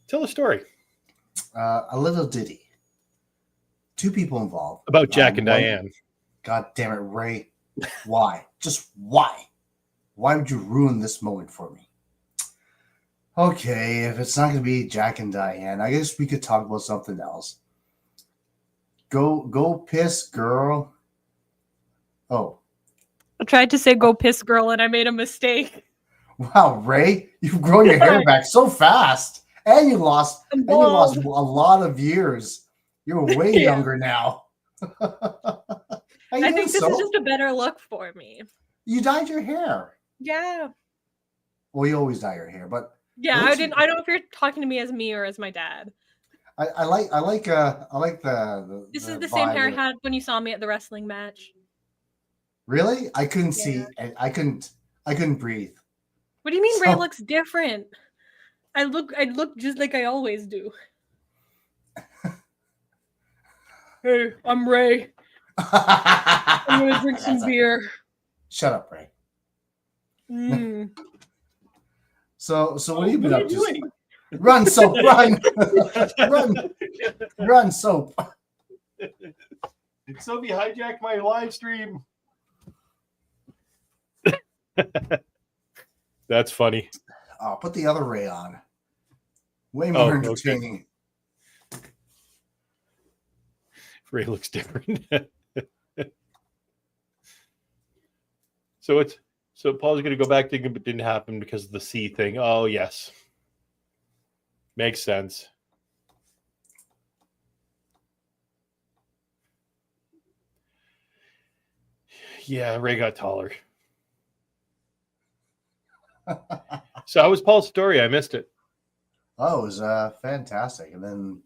B: Tell a story.
A: A little ditty. 2 people involved.
B: About Jack and Diane.
A: God damn it, Ray. Why? Just why? Why would you ruin this moment for me? Okay, if it's not going to be Jack and Diane, I guess we could talk about something else. Go piss, girl. Oh.
C: I tried to say go piss, girl, and I made a mistake.
A: Wow, Ray, you've grown your hair back so fast. And you lost a lot of years. You're way younger now.
C: I think this is just a better look for me.
A: You dyed your hair.
C: Yeah.
A: Well, you always dye your hair, but
C: yeah, I don't know if you're talking to me as me or as my dad.
A: I like the.
C: This is the same hair I had when you saw me at the wrestling match.
A: Really? I couldn't see. I couldn't breathe.
C: What do you mean Ray looks different? I look just like I always do. Hey, I'm Ray. I'm gonna drink some beer.
A: Shut up, Ray. So what have you been up to? Run, Soap, run. run, Soap.
B: Soapy hijacked my live stream. That's funny.
A: Oh, put the other Ray on. Way more entertaining.
B: Okay. Ray looks different. So Paul's going to go back to it, but it didn't happen because of the C thing. Oh, yes. Makes sense. Yeah, Ray got taller. So how was Paul's story? I missed it.
A: Oh, it was fantastic. And then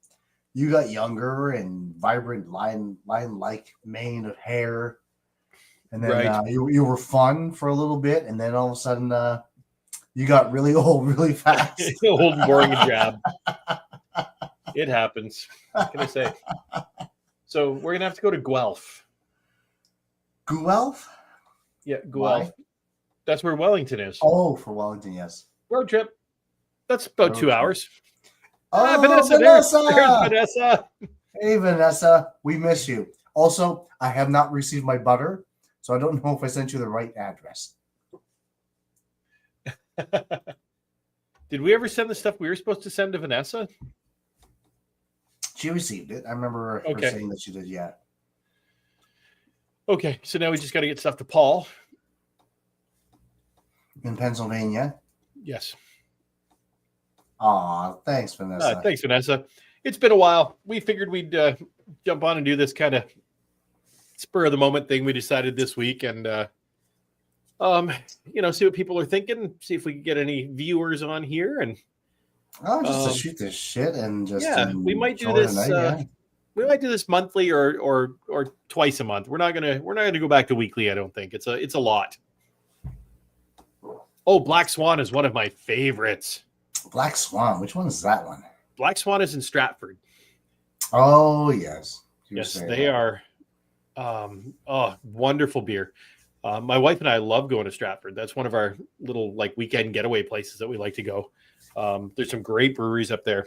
A: you got younger and vibrant, lion-like mane of hair. And then you were fun for a little bit. And then all of a sudden, You got really old really fast.
B: Old and boring and drab. It happens. What can I say? So we're gonna have to go to Guelph.
A: Guelph?
B: Yeah, Guelph.
A: Why?
B: That's where Wellington is.
A: Oh, for Wellington, yes.
B: Road trip. That's about
A: Road
B: 2
A: trip.
B: hours.
A: Oh,
B: Vanessa,
A: Vanessa!
B: there's Vanessa.
A: Hey, Vanessa, we miss you. Also, I have not received my butter, so I don't know if I sent you the right address.
B: Did we ever send the stuff we were supposed to send to Vanessa?
A: She received it. I remember her
B: Okay.
A: saying that she did, yeah.
B: Okay, so now we just got to get stuff to Paul.
A: In Pennsylvania.
B: Yes.
A: Aw, thanks, Vanessa.
B: Thanks, Vanessa. It's been a while. We figured we'd jump on and do this kind of spur of the moment thing we decided this week, and see what people are thinking, see if we can get any viewers on here, and
A: Oh, just to shoot this shit and just
B: we might do
A: enjoy the
B: this.
A: night, yeah.
B: We might do this monthly or twice a month. We're not gonna go back to weekly. I don't think it's a lot. Oh, Black Swan is one of my favorites.
A: Black Swan. Which one is that one?
B: Black Swan is in Stratford.
A: Oh, yes. You were
B: Yes,
A: saying
B: they
A: that.
B: are. Wonderful beer. My wife and I love going to Stratford. That's one of our little weekend getaway places that we like to go. There's some great breweries up there.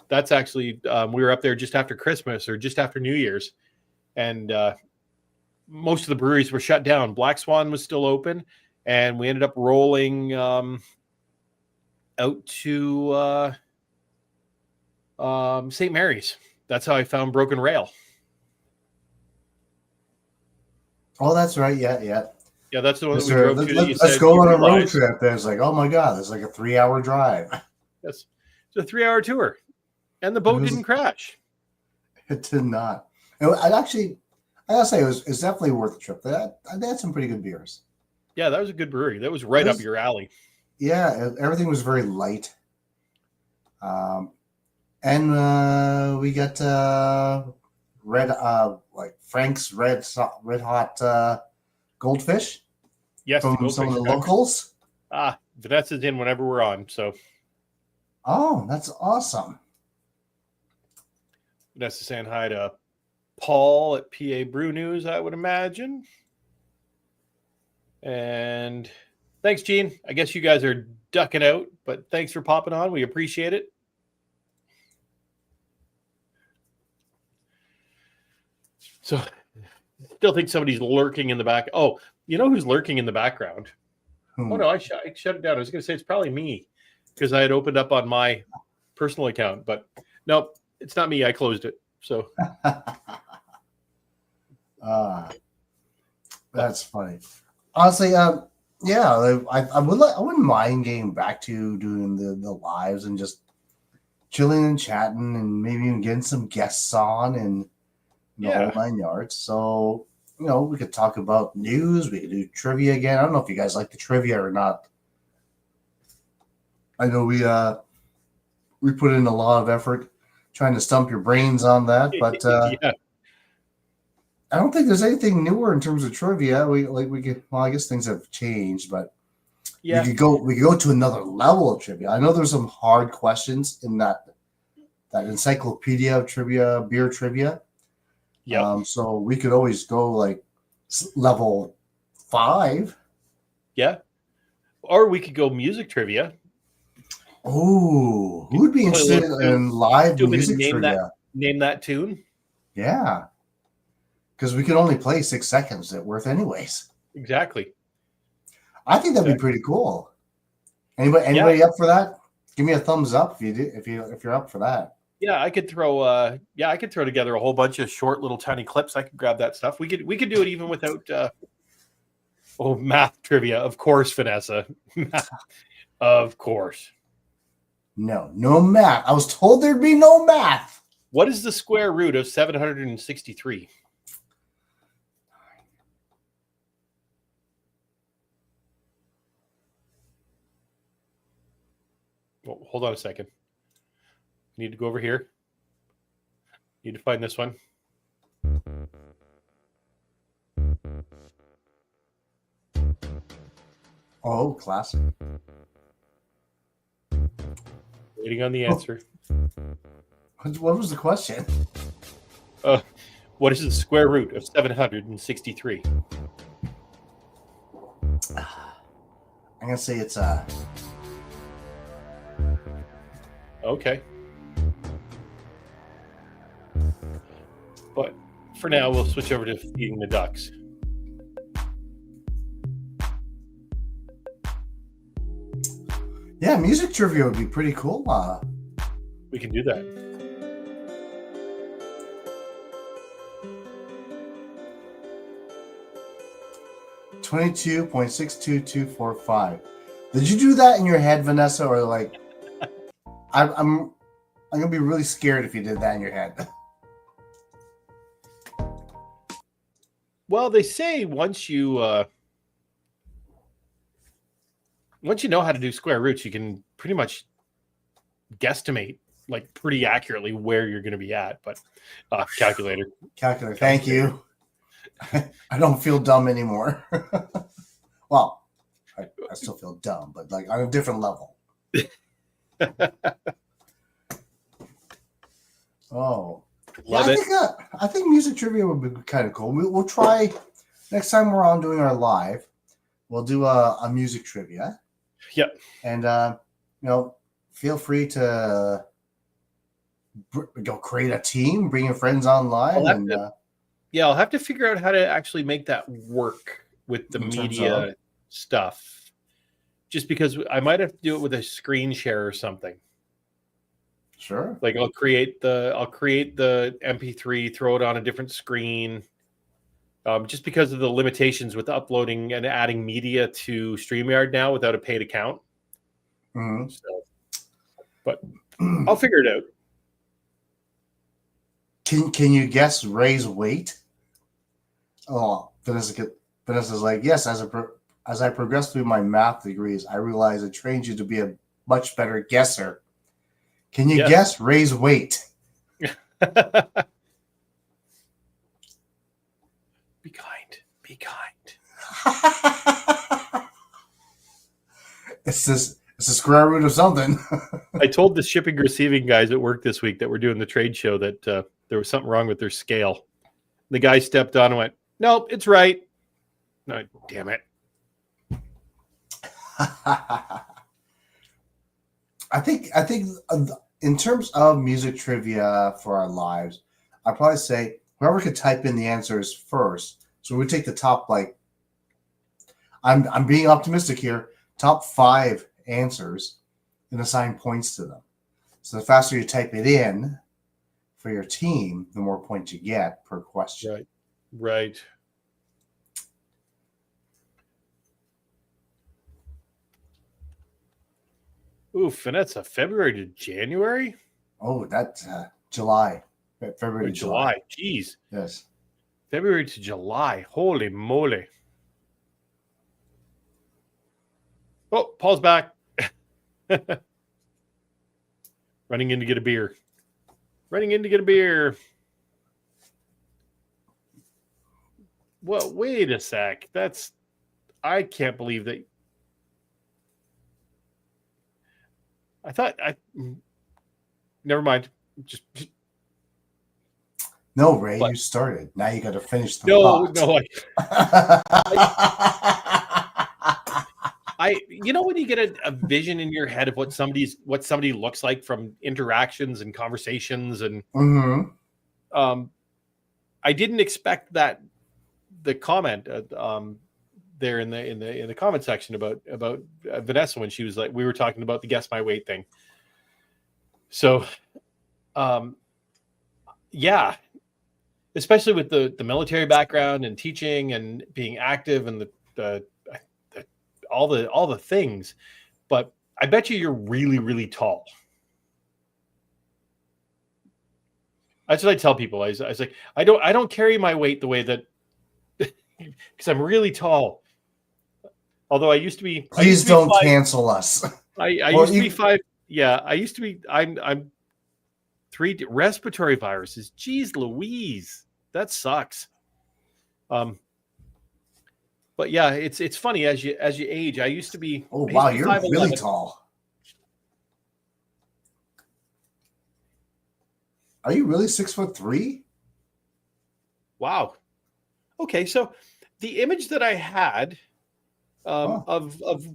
B: That's actually we were up there just after Christmas or just after New Year's, and most of the breweries were shut down. Black Swan was still open, and we ended up rolling out to St. Mary's. That's how I found Broken Rail.
A: Oh, that's right. Yeah, yeah.
B: Yeah, that's the one that we
A: Sir,
B: drove to.
A: let's go on a road trip. There's oh my God, there's like a 3-hour drive.
B: Yes, it's a 3-hour tour, and the boat didn't crash.
A: It did not. I gotta say, it was definitely worth the trip. They had some pretty good beers.
B: Yeah, that was a good brewery. That was right up your alley.
A: Yeah, everything was very light. And we got Frank's red hot goldfish.
B: Yes,
A: from some of the locals.
B: Vanessa's in whenever we're on. So,
A: oh, that's awesome.
B: Vanessa saying hi to Paul at PA Brew News, I would imagine. And thanks, Gene. I guess you guys are ducking out, but thanks for popping on. We appreciate it. So, still think somebody's lurking in the back. Oh, you know who's lurking in the background? Oh, no, I shut it down. I was going to say it's probably me because I had opened up on my personal account, but no, it's not me. I closed it. So
A: that's funny. Honestly, yeah, I wouldn't mind getting back to doing the lives and just chilling and chatting and maybe even getting some guests on and the whole 9 yards. So, we could talk about news. We could do trivia again. I don't know if you guys like the trivia or not. I know we put in a lot of effort trying to stump your brains on that, but
B: yeah.
A: I don't think there's anything newer in terms of trivia. I guess things have changed, but
B: yeah,
A: we could go to another level of trivia. I know there's some hard questions in that encyclopedia of trivia, beer trivia.
B: Yeah.
A: So we could always go level 5.
B: Yeah. Or we could go music trivia.
A: Oh, who would be interested in live music trivia?
B: Name that tune.
A: Yeah. Because we can only play 6 seconds at worth anyways.
B: Exactly.
A: I think that'd be pretty cool. Anybody up for that? Give me a thumbs up if you're up for that.
B: Yeah, I could throw together a whole bunch of short little tiny clips. I could grab that stuff. We could do it even without math trivia. Of course, Vanessa. Of course.
A: No math. I was told there'd be no math.
B: What is the square root of 763? Oh, hold on a second. Need to go over here. Need to find this one.
A: Oh, classic.
B: Waiting on the answer.
A: What was the question?
B: What is the square root of 763?
A: I'm gonna say it's
B: Okay. But for now, we'll switch over to feeding the ducks.
A: Yeah, music trivia would be pretty cool.
B: We can do that.
A: $22.62245. Did you do that in your head, Vanessa, or like? I'm gonna be really scared if you did that in your head.
B: Well, they say once you know how to do square roots, you can pretty much guesstimate like pretty accurately where you're going to be at. But calculator.
A: Thank you. I don't feel dumb anymore. Well, I still feel dumb, but like on a different level. Oh,
B: Love it.
A: I think music trivia would be kind of cool. We'll try next time we're on doing our live. We'll do a music trivia.
B: Yep.
A: And feel free to go create a team, bring your friends online,
B: I'll have to figure out how to actually make that work with the media stuff. Just because I might have to do it with a screen share or something.
A: Sure.
B: Like I'll create the MP3, throw it on a different screen. Just because of the limitations with uploading and adding media to StreamYard now without a paid account.
A: Mm-hmm.
B: So, but I'll figure it out.
A: Can you guess Ray's weight? Oh, Vanessa's like, yes. As I progressed through my math degrees, I realized it trains you to be a much better guesser. Can you guess Ray's weight?
B: Be kind. Be kind.
A: It's a square root of something.
B: I told the shipping receiving guys at work this week that we're doing the trade show that there was something wrong with their scale. The guy stepped on and went, "Nope, it's right." No, damn it.
A: I think in terms of music trivia for our lives, I'd probably say whoever could type in the answers first. So we take the top, like, I'm being optimistic here, top 5 answers and assign points to them. So the faster you type it in for your team, the more points you get per question.
B: Right. Oof, and that's a February to January?
A: Oh, that's July. February to July.
B: Jeez.
A: Yes.
B: February to July. Holy moly. Oh, Paul's back. Running in to get a beer. Well, wait a sec. I can't believe that. Never mind. Just
A: No, Ray, you started. Now you got to finish the
B: thought. When you get a vision in your head of what somebody looks like from interactions and conversations, and I didn't expect that the comment there in the comment section about Vanessa when she was like, we were talking about the guess my weight thing. So, especially with the military background and teaching and being active and all the things, but I bet you're really, really tall. That's what I tell people. I was like, I don't carry my weight the way that, because I'm really tall. Although I used to be.
A: Please don't cancel us.
B: I used to be 5. Yeah, I used to be. I'm 3 respiratory viruses. Jeez Louise, that sucks. But yeah, it's funny as you age. I used to be.
A: Oh wow, you're really tall. Are you really 6'3"?
B: Wow. Okay, so the image that I had of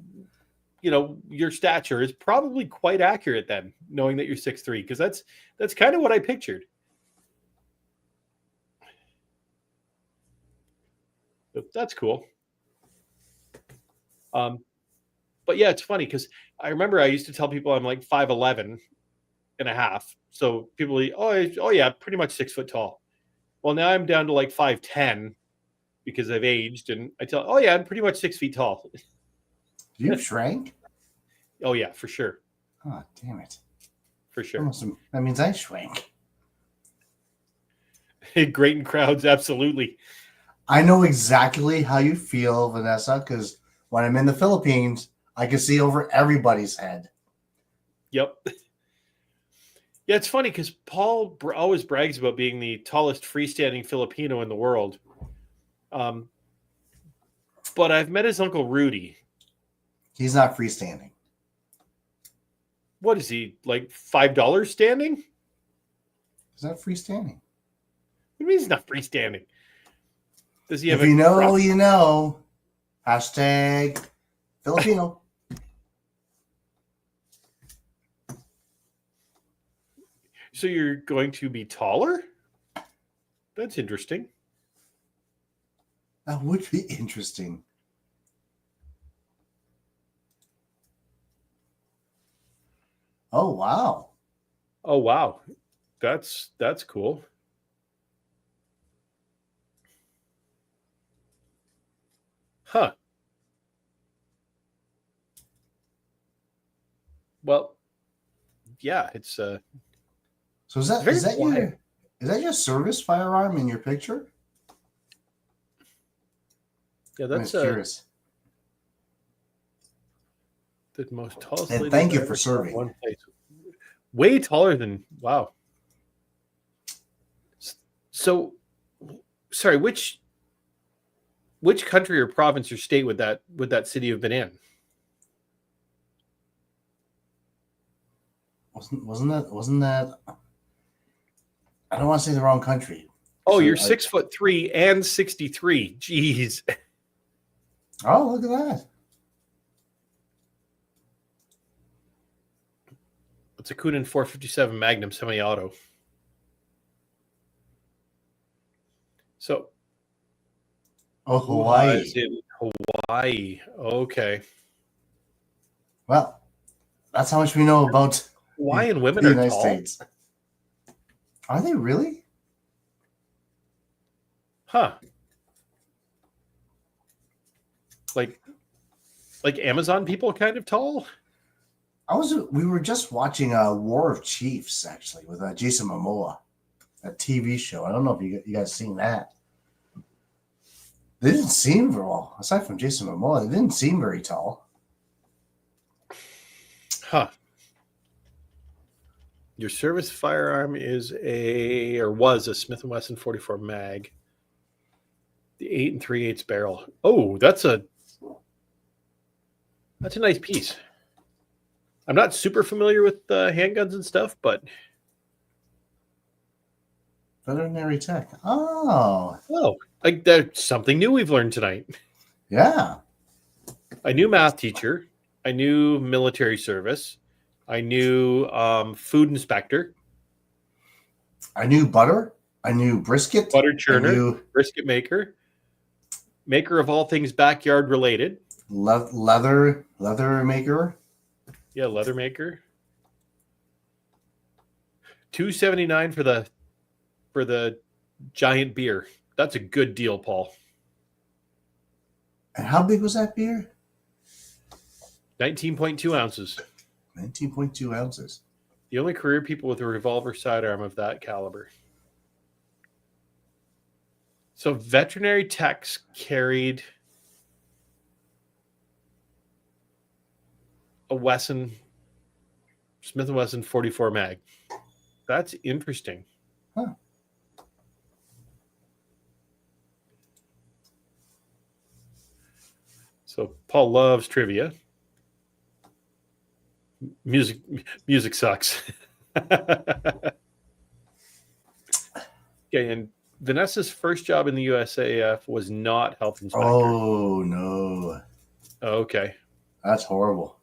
B: your stature is probably quite accurate then, knowing that you're 6'3", because that's kind of what I pictured. So that's cool. But yeah, it's funny because I remember I used to tell people I'm like 5'11" and a half. So people, oh yeah, pretty much 6 foot tall. Well, now I'm down to like 5'10" because I've aged, and I tell, oh yeah, I'm pretty much 6 feet tall.
A: You shrank?
B: Oh yeah, for sure,
A: Oh, damn it.
B: for sure.
A: That means I shrank.
B: Great in crowds, absolutely.
A: I know exactly how you feel, Vanessa, because when I'm in the Philippines, I can see over everybody's head.
B: Yep. Yeah, it's funny because Paul always brags about being the tallest freestanding Filipino in the world. But I've met his uncle Rudy.
A: He's not freestanding.
B: What is he, like $5 standing?
A: He's not freestanding.
B: What do you mean he's not freestanding? Does he have
A: If you know, you know. Hashtag Filipino.
B: So you're going to be taller? That's interesting.
A: That would be interesting. Oh, wow.
B: Oh wow. That's cool. Huh. Well, yeah, it's
A: So is that
B: very
A: is that
B: quiet.
A: your service firearm in your picture?
B: Yeah,
A: I'm
B: that's
A: just curious.
B: the most tallest.
A: And
B: lady
A: thank
B: I've
A: you
B: ever
A: for
B: seen in
A: serving.
B: one place. Way taller than wow. So, sorry, which country or province or state would that city have been in?
A: Wasn't that? I don't want to say the wrong country.
B: Oh,
A: So
B: you're 6'3" and 63. Jeez.
A: Oh, look at that.
B: It's a Kunin 457 Magnum semi-auto. So,
A: Oh, Hawaii.
B: is in Hawaii. Okay.
A: Well, that's how much we know about
B: Hawaiian women
A: the
B: are
A: United
B: tall.
A: States. Are they really?
B: Huh. Like Amazon people kind of tall?
A: We were just watching War of Chiefs actually with Jason Momoa, a TV show. I don't know if you guys seen that. They didn't seem very well, aside from Jason Momoa. They didn't seem very tall.
B: Huh. Your service firearm was a Smith & Wesson 44 mag. The 8 3/8 barrel. Oh, that's a nice piece. I'm not super familiar with handguns and stuff, but
A: Veterinary tech. Oh,
B: like that's something new we've learned tonight.
A: yeah.
B: I knew math teacher. I knew military service. I knew food inspector.
A: I knew butter. I knew brisket.
B: Butter churner.
A: I knew
B: Brisket maker. Maker of all things backyard related.
A: leather maker.
B: Yeah, leather maker. $2.79 for the giant beer. That's a good deal, Paul.
A: And how big was that beer?
B: 19.2 ounces.
A: 19.2 ounces.
B: The only career people with a revolver sidearm of that caliber. So veterinary techs carried a Smith & Wesson 44 mag. That's interesting.
A: Huh.
B: So Paul loves trivia. Music sucks. Okay, and Vanessa's first job in the USAF was not health inspector.
A: Oh no,
B: Okay.
A: that's horrible.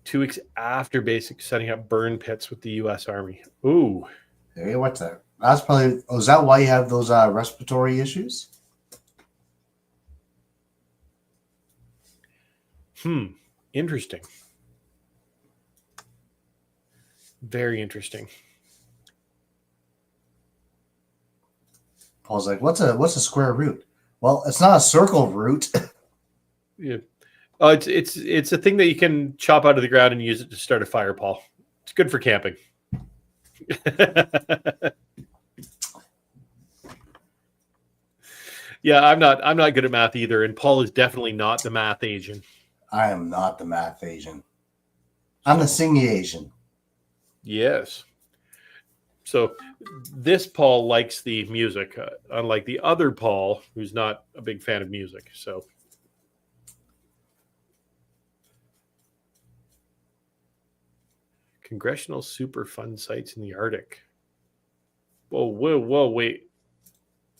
B: 2 weeks after basic, setting up burn pits with the U.S. Army. Ooh.
A: Hey, what's that? That's probably. Oh, is that why you have those respiratory issues?
B: Interesting. Very interesting.
A: Paul's like, what's a square root? Well, it's not a circle root.
B: Yeah. Oh, it's a thing that you can chop out of the ground and use it to start a fire, Paul. It's good for camping. Yeah, I'm not good at math either, and Paul is definitely not the math Asian.
A: I am not the math Asian. I'm the singy Asian.
B: Yes. So this Paul likes the music, unlike the other Paul, who's not a big fan of music. So Congressional Superfund sites in the Arctic. Whoa, wait.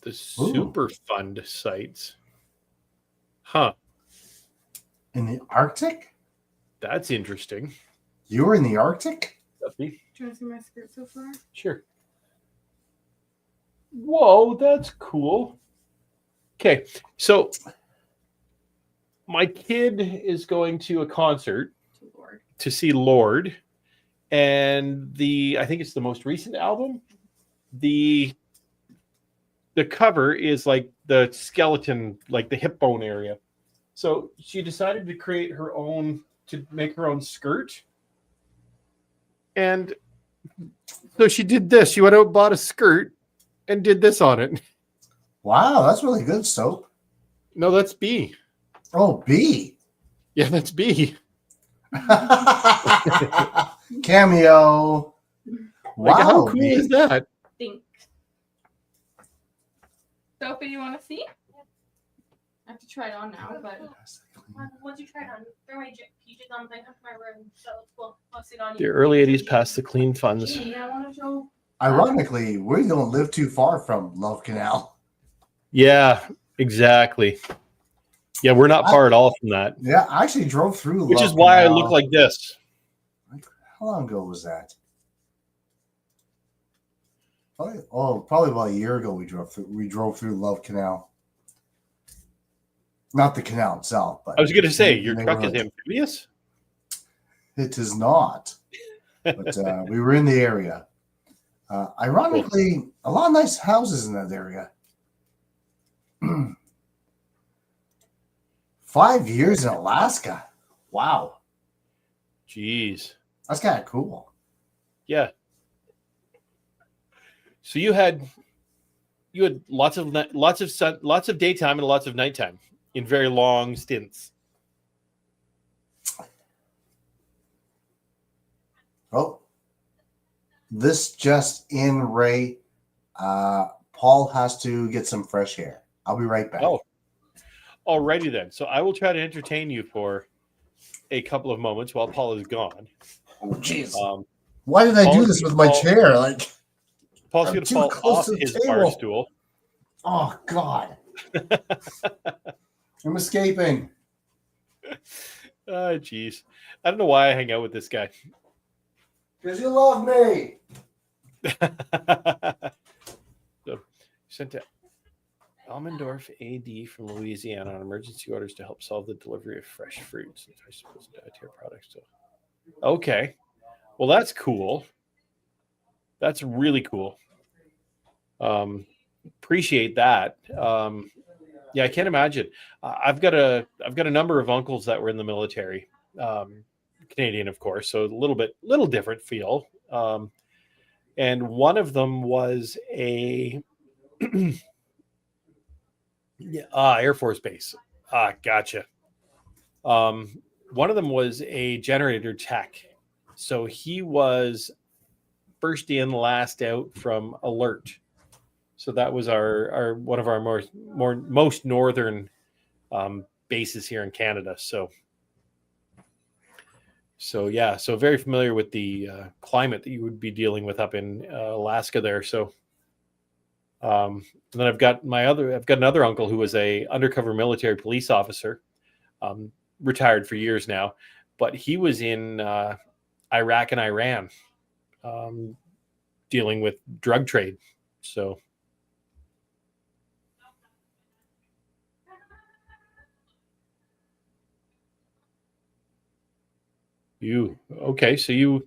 B: The Superfund sites. Huh.
A: In the Arctic?
B: That's interesting.
A: You were in the Arctic?
C: Do you want to see my skirt so far?
B: Sure. Whoa, that's cool. Okay, so my kid is going to a concert to see Lorde, and I think it's the most recent album. The cover is like the skeleton, like the hip bone area. So she decided to create her own, to make her own skirt. And so she did this. She went out and bought a skirt and did this on it.
A: Wow, that's really good, Soap.
B: No, that's B.
A: Oh, B.
B: Yeah, that's B.
A: Cameo.
B: Like,
A: Wow,
B: how cool
A: B.
B: is that?
C: Thanks. Sophie, you want to see? I have to try it on now, but
D: Once you try it on, throw my peaches on, then come to my room. So it's cool. I'll sit on
B: The
D: you.
B: early 80s past the clean funds.
C: yeah, I want to show.
A: Ironically, we don't live too far from Love Canal.
B: Yeah, exactly. Yeah, we're not far at all from that.
A: Yeah, I actually drove through
B: Which
A: Love
B: is why I
A: Canal.
B: look like this.
A: How long ago was that? Probably about a year ago we drove through Love Canal. Not the canal itself, but
B: I was going to say,
A: the
B: your truck is
A: neighborhood.
B: amphibious?
A: It is not. But we were in the area. Ironically, a lot of nice houses in that area. 5 years in Alaska. Wow.
B: Jeez.
A: That's kind of cool.
B: Yeah. So you had lots of sun, lots of daytime and lots of nighttime in very long stints.
A: Oh, this just in, Ray. Paul has to get some fresh air. I'll be right back.
B: Oh, alrighty then. So I will try to entertain you for a couple of moments while Paul is gone.
A: Oh, jeez.
B: Why
A: did I do this with my chair? Like,
B: Paul's
A: I'm
B: going to
A: too
B: fall
A: close
B: off
A: to the
B: his
A: table.
B: bar stool.
A: oh God, I'm escaping.
B: Oh, jeez. I don't know why I hang out with this guy.
A: Because you love me.
B: So, sent to Almendorf AD from Louisiana on emergency orders to help solve the delivery of fresh fruits and vegetables and dietary products. So, okay. Well, that's cool. That's really cool. Appreciate that. Yeah, I can't imagine. I've got a number of uncles that were in the military, Canadian, of course, so little different feel. And one of them was a Air Force base. Gotcha. One of them was a generator tech, so he was first in, last out from alert. So that was our one of our most northern bases here in Canada. So So yeah, so very familiar with the climate that you would be dealing with up in Alaska there. So and then I've got another uncle who was a undercover military police officer, retired for years now, but he was in Iraq and Iran, dealing with drug trade. So so you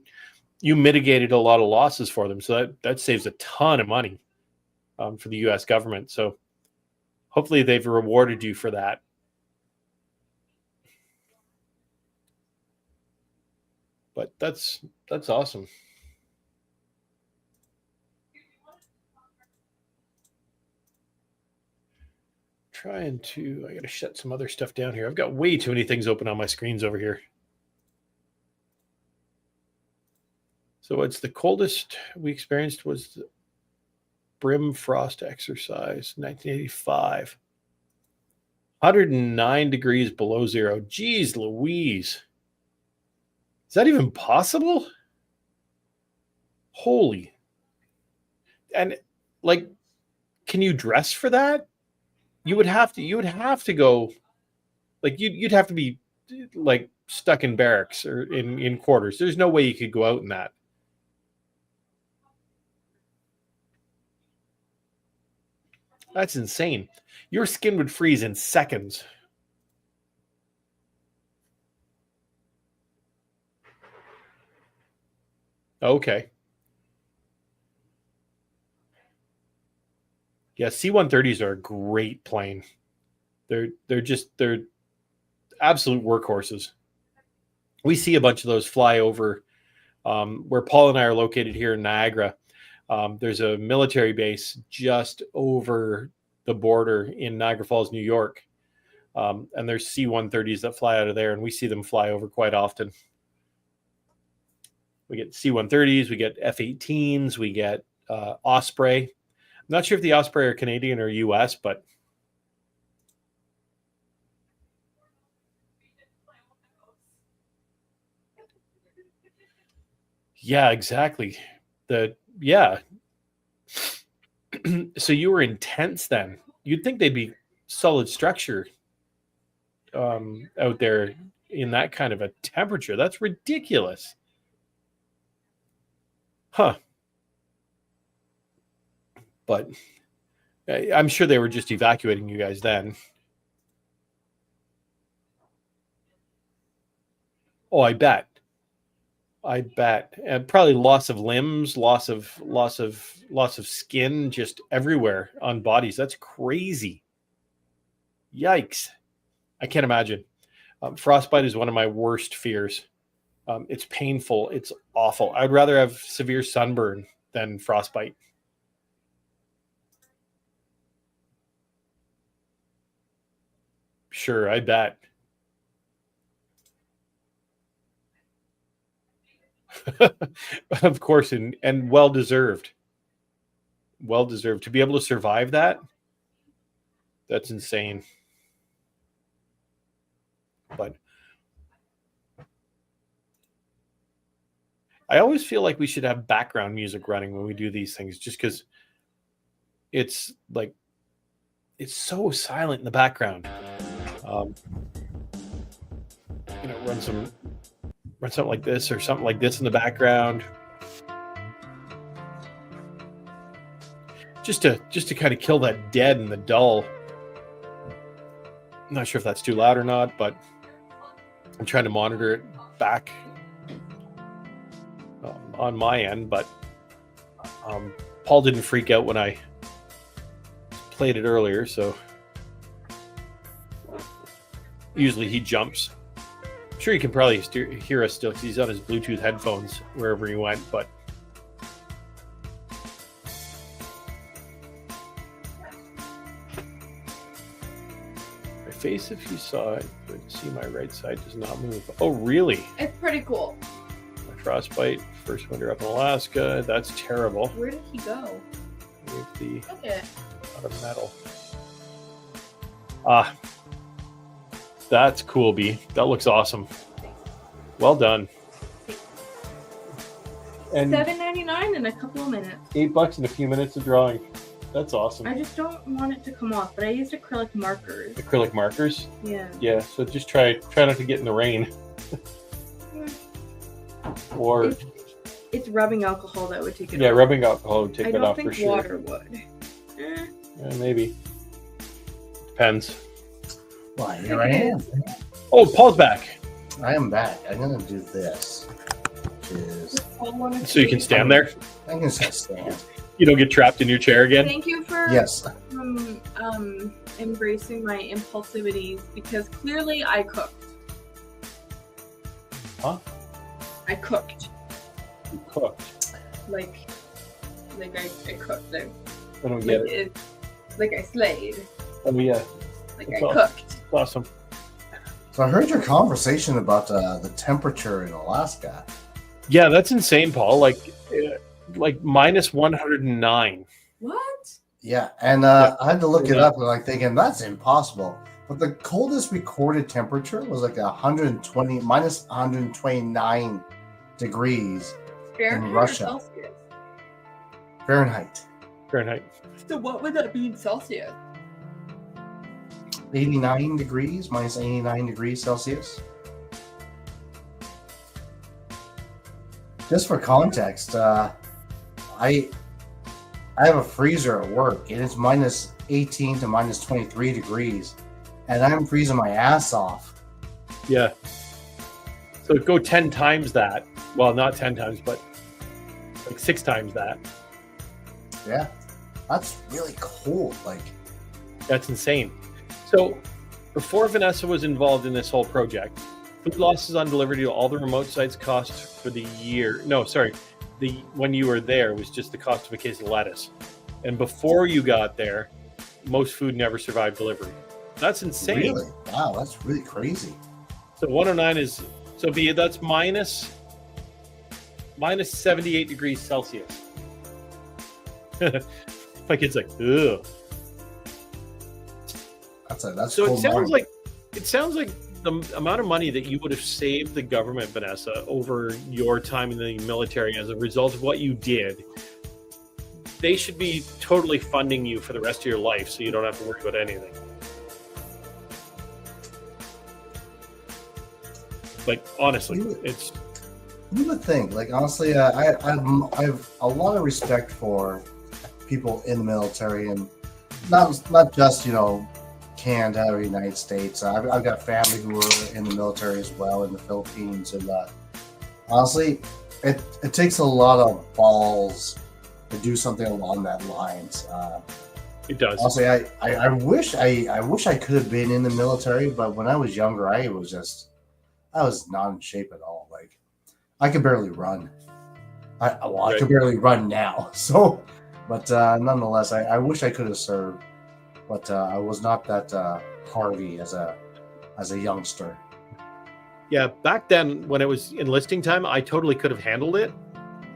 B: mitigated a lot of losses for them, so that saves a ton of money for the U.S. government. So hopefully they've rewarded you for that. But that's awesome. I got to shut some other stuff down here. I've got way too many things open on my screens over here. So it's the coldest we experienced was the Brim Frost exercise, 1985. 109 degrees below zero. Jeez Louise. Is that even possible? Holy. And like, can you dress for that? You would have to go, like, you'd have to be like stuck in barracks or in quarters. There's no way you could go out in that. That's insane. Your skin would freeze in seconds. Okay. Yeah, C-130s are a great plane. They're absolute workhorses. We see a bunch of those fly over where Paul and I are located here in Niagara. There's a military base just over the border in Niagara Falls, New York. And there's C-130s that fly out of there, and we see them fly over quite often. We get C-130s, we get F-18s, we get Osprey. I'm not sure if the Osprey are Canadian or US, but yeah, exactly. So you were intense then. You'd think they'd be solid structure out there in that kind of a temperature. That's ridiculous. Huh. But I'm sure they were just evacuating you guys then. Oh, I bet. And probably loss of limbs, loss of skin, just everywhere on bodies. That's crazy. Yikes. I can't imagine. Frostbite is one of my worst fears. It's painful. It's awful. I'd rather have severe sunburn than frostbite. Sure, I bet. Of course, and well deserved. Well deserved. To be able to survive that, that's insane. But I always feel like we should have background music running when we do these things, just because it's like it's so silent in the background. Run something like this or something like this in the background, just to kind of kill that dead and the dull. I'm not sure if that's too loud or not, but I'm trying to monitor it back on my end. But Paul didn't freak out when I played it earlier, so usually he jumps. I'm sure you can probably hear us still because he's on his Bluetooth headphones wherever he went, but my face, if you saw it, you would see my right side does not move. Oh, really?
C: It's pretty cool.
B: My frostbite, first winter up in Alaska. That's terrible.
C: Where did he go?
B: With the
C: Okay.
B: lot of metal. That's cool, B. That looks awesome. Well done. And
C: $7.99 in a couple of minutes.
B: $8 in a few minutes of drawing. That's awesome.
C: I just don't want it to come off, but I used acrylic markers.
B: Acrylic markers.
C: Yeah.
B: Yeah, so just try not to get in the rain. Or
C: It's rubbing alcohol that would take it
B: yeah,
C: off.
B: rubbing alcohol would take
C: I
B: it
C: don't
B: off
C: think
B: for sure.
C: water would. Eh.
B: Yeah, maybe. Depends.
A: Well, here I am.
B: Oh, Paul's back.
A: I am back. I'm gonna do this, which is
B: So you can stand there.
A: I'm gonna just stand.
B: You don't get trapped in your chair again.
C: Thank you for
A: Yes.
C: embracing my impulsivities because clearly I cooked.
B: Huh?
C: I cooked.
B: You cooked.
C: Like I cooked.
B: I don't get
C: Like,
B: it.
C: like I slayed.
B: Oh yeah,
C: Like
B: That's
C: I
B: all.
C: cooked.
B: awesome.
A: So I heard your conversation about the temperature in Alaska.
B: Yeah, that's insane, Paul. Like minus 109.
C: What?
A: Yeah, and I had to look it up, and like thinking that's impossible. But the coldest recorded temperature was like 120 minus 129 degrees
C: Fahrenheit or
A: Russia.
C: Celsius?
A: Fahrenheit.
B: Fahrenheit.
C: So what would that be in Celsius?
A: 89 degrees minus 89 degrees Celsius. Just for context, I have a freezer at work, and it's minus 18 to minus 23 degrees, and I'm freezing my ass off.
B: Yeah. So go 10 times that. Well, not 10 times, but like 6 times that.
A: Yeah, that's really cold. Like,
B: That's insane. So before Vanessa was involved in this whole project, food losses on delivery to all the remote sites cost for the year. No, sorry. When you were there was just the cost of a case of lettuce. And before you got there, most food never survived delivery. That's insane.
A: really? Wow, that's really crazy.
B: So 109 is that's minus 78 degrees Celsius. My kid's like, ugh.
A: That's
B: So
A: cold
B: it sounds like the amount of money that you would have saved the government, Vanessa, over your time in the military as a result of what you did. They should be totally funding you for the rest of your life, so you don't have to worry about anything. Like honestly, it's
A: You would think, like honestly, I have a lot of respect for people in the military, and not just Canada or United States. I've got family who are in the military as well in the Philippines, and honestly, it takes a lot of balls to do something along that lines.
B: it does.
A: Honestly, I wish I could have been in the military, but when I was younger, I was not in shape at all. Like I could barely run. I could barely run now. So, but nonetheless, I wish I could have served. But I was not that hardy as a youngster.
B: Yeah, back then when it was enlisting time, I totally could have handled it.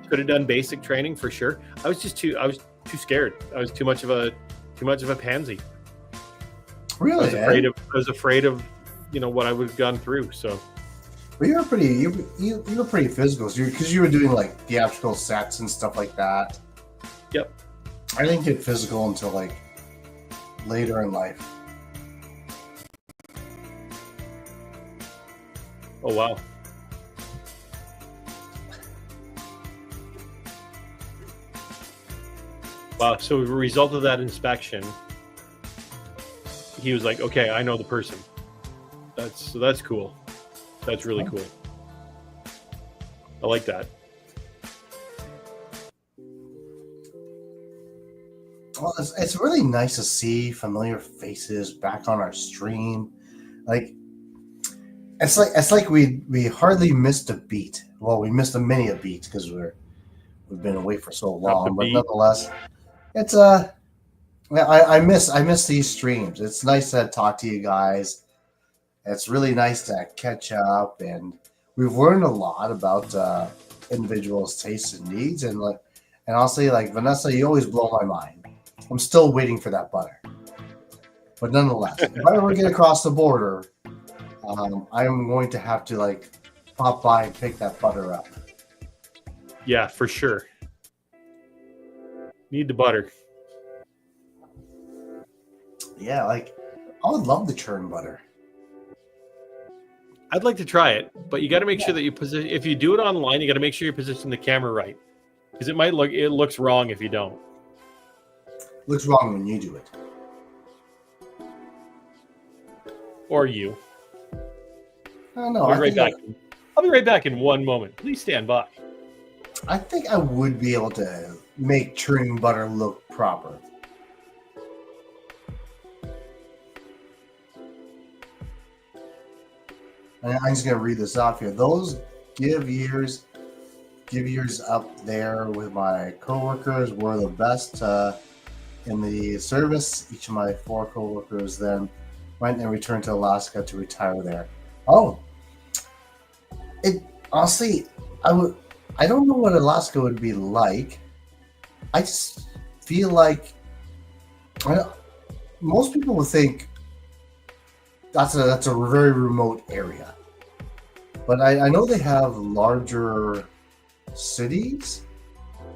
B: Could have done basic training for sure. I was too scared. I was too much of a pansy.
A: Really?
B: I was afraid of what I would have gone through. So
A: But you were pretty physical because you were doing like theatrical sets and stuff like that.
B: Yep.
A: I didn't get physical until like later in life.
B: oh wow. Wow. So as a result of that inspection, he was like, okay, I know the person. That's cool. That's really cool. I like that.
A: Well, it's really nice to see familiar faces back on our stream. Like it's like we hardly missed a beat. Well, we missed a beat because we've been away for so long. But nonetheless, it's I miss these streams. It's nice to talk to you guys. It's really nice to catch up, and we've learned a lot about individuals' tastes and needs. And honestly, like Vanessa, you always blow my mind. I'm still waiting for that butter. But nonetheless, if I ever get across the border, I'm going to have to like pop by and pick that butter up.
B: Yeah, for sure. Need the butter.
A: Yeah, like I would love the churn butter.
B: I'd like to try it, but you got to make sure that you position. If you do it online, you got to make sure you position the camera right, because it looks wrong if you don't.
A: Looks wrong when you do it.
B: Or you.
A: I don't know.
B: I'll be right back. I'll be right back in one moment. Please stand by.
A: I think I would be able to make churning butter look proper. And I'm just gonna read this off here. Those give years up there with my coworkers were the best in the service. Each of my 4 coworkers then went and returned to Alaska to retire there. Oh, it honestly, I don't know what Alaska would be like. I just feel like most people would think that's a very remote area, but I know they have larger cities,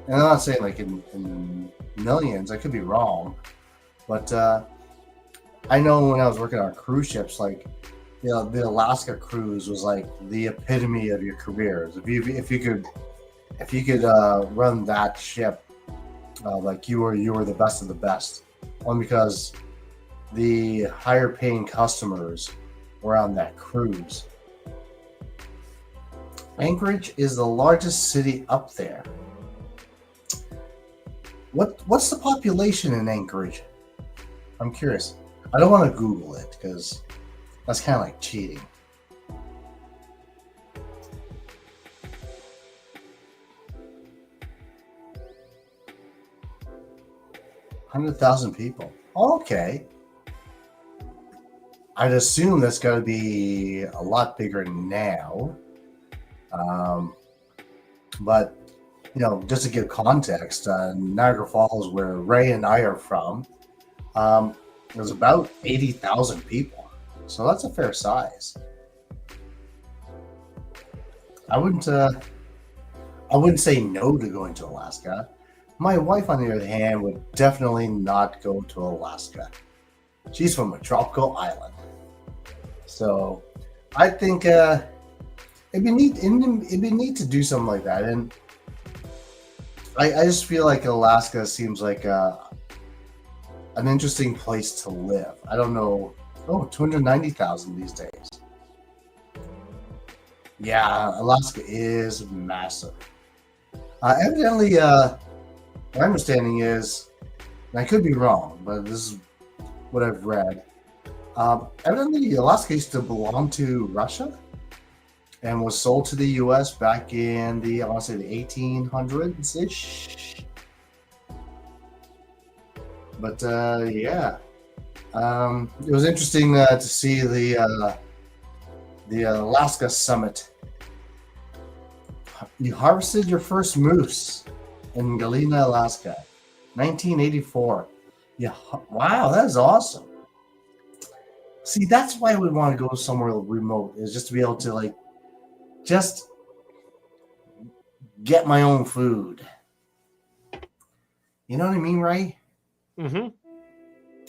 A: and I'm not saying like in millions. I could be wrong, but I know when I was working on cruise ships, like the Alaska cruise was like the epitome of your careers. If you could run that ship, like you were the best of the best, only because the higher paying customers were on that cruise. Anchorage is the largest city up there. What's the population in Anchorage? I'm curious. I don't want to Google it because that's kind of like cheating. $100,000 people. Okay. I'd assume that's got to be a lot bigger now. But, just to give context, Niagara Falls, where Ray and I are from, there's about 80,000 people. So that's a fair size. I wouldn't say no to going to Alaska. My wife, on the other hand, would definitely not go to Alaska. She's from a tropical island. So I think it'd be neat to do something like that. And I just feel like Alaska seems like an interesting place to live. I don't know. Oh, 290,000 these days. Yeah, Alaska is massive. Evidently, my understanding is, and I could be wrong, but this is what I've read. Evidently, Alaska used to belong to Russia and was sold to the U.S. back in the 1800s-ish. But yeah, it was interesting to see the Alaska summit. You harvested your first moose in Galena, Alaska, 1984. Yeah, wow, that is awesome. See, that's why we want to go somewhere remote, is just to be able to just get my own food. You know what I mean, right?
B: Mm-hmm.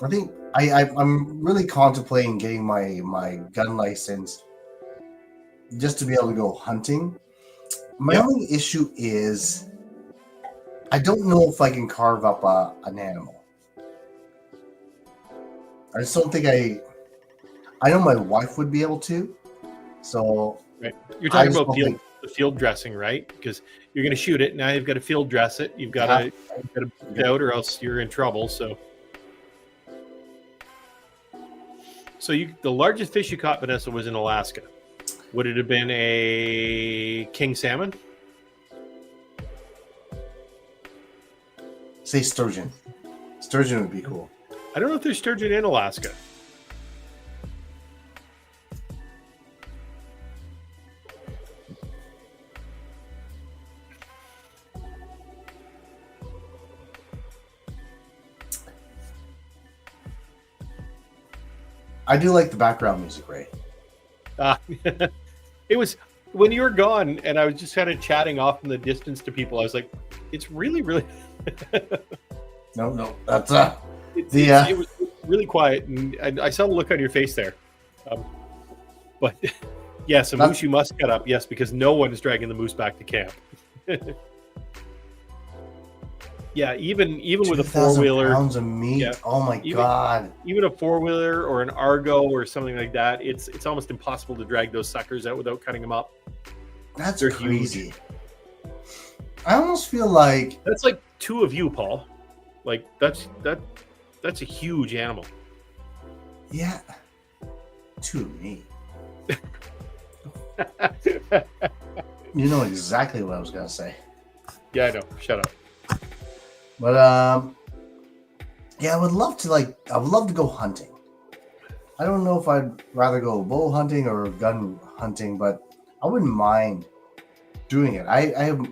A: I think I'm really contemplating getting my gun license just to be able to go hunting. My only issue is I don't know if I can carve up an animal. I just don't think I know my wife would be able to. So
B: right. You're talking about the field dressing, right? Because you're going to shoot it. Now you've got to field dress it. You've got to put it out, or else you're in trouble. So the largest fish you caught, Vanessa, was in Alaska. Would it have been a king salmon?
A: Say sturgeon. Sturgeon would be cool.
B: I don't know if there's sturgeon in Alaska.
A: I do like the background music, Ray.
B: It was when you were gone, and I was just kind of chatting off in the distance to people, I was like, "It's really, really."
A: No, that's
B: It was really quiet, and I saw the look on your face there. But yes, a moose you must cut up. Yes, because no one is dragging the moose back to camp. Yeah, even with a
A: 2,000
B: 4-wheeler,
A: pounds of meat.
B: Yeah.
A: Oh my god!
B: even a 4-wheeler or an Argo or something like that, it's almost impossible to drag those suckers out without cutting them up.
A: That's
B: They're
A: crazy.
B: huge.
A: I almost feel like
B: That's like 2 of you, Paul. Like that's a huge animal.
A: yeah, to me. You know exactly what I was gonna say.
B: Yeah, I know. Shut up.
A: But yeah, I would love to go hunting. I don't know if I'd rather go bow hunting or gun hunting, but I wouldn't mind doing it. I have,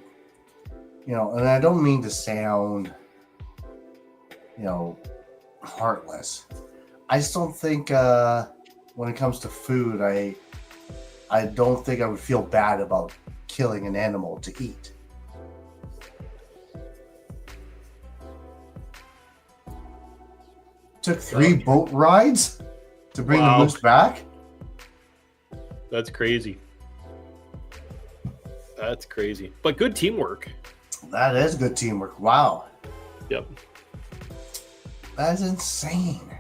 A: and I don't mean to sound, heartless. I just don't think when it comes to food, I don't think I would feel bad about killing an animal to eat. Took 3 boat rides to bring the moose back.
B: That's crazy. That's crazy. But good teamwork.
A: That is good teamwork. Wow.
B: Yep.
A: That's insane.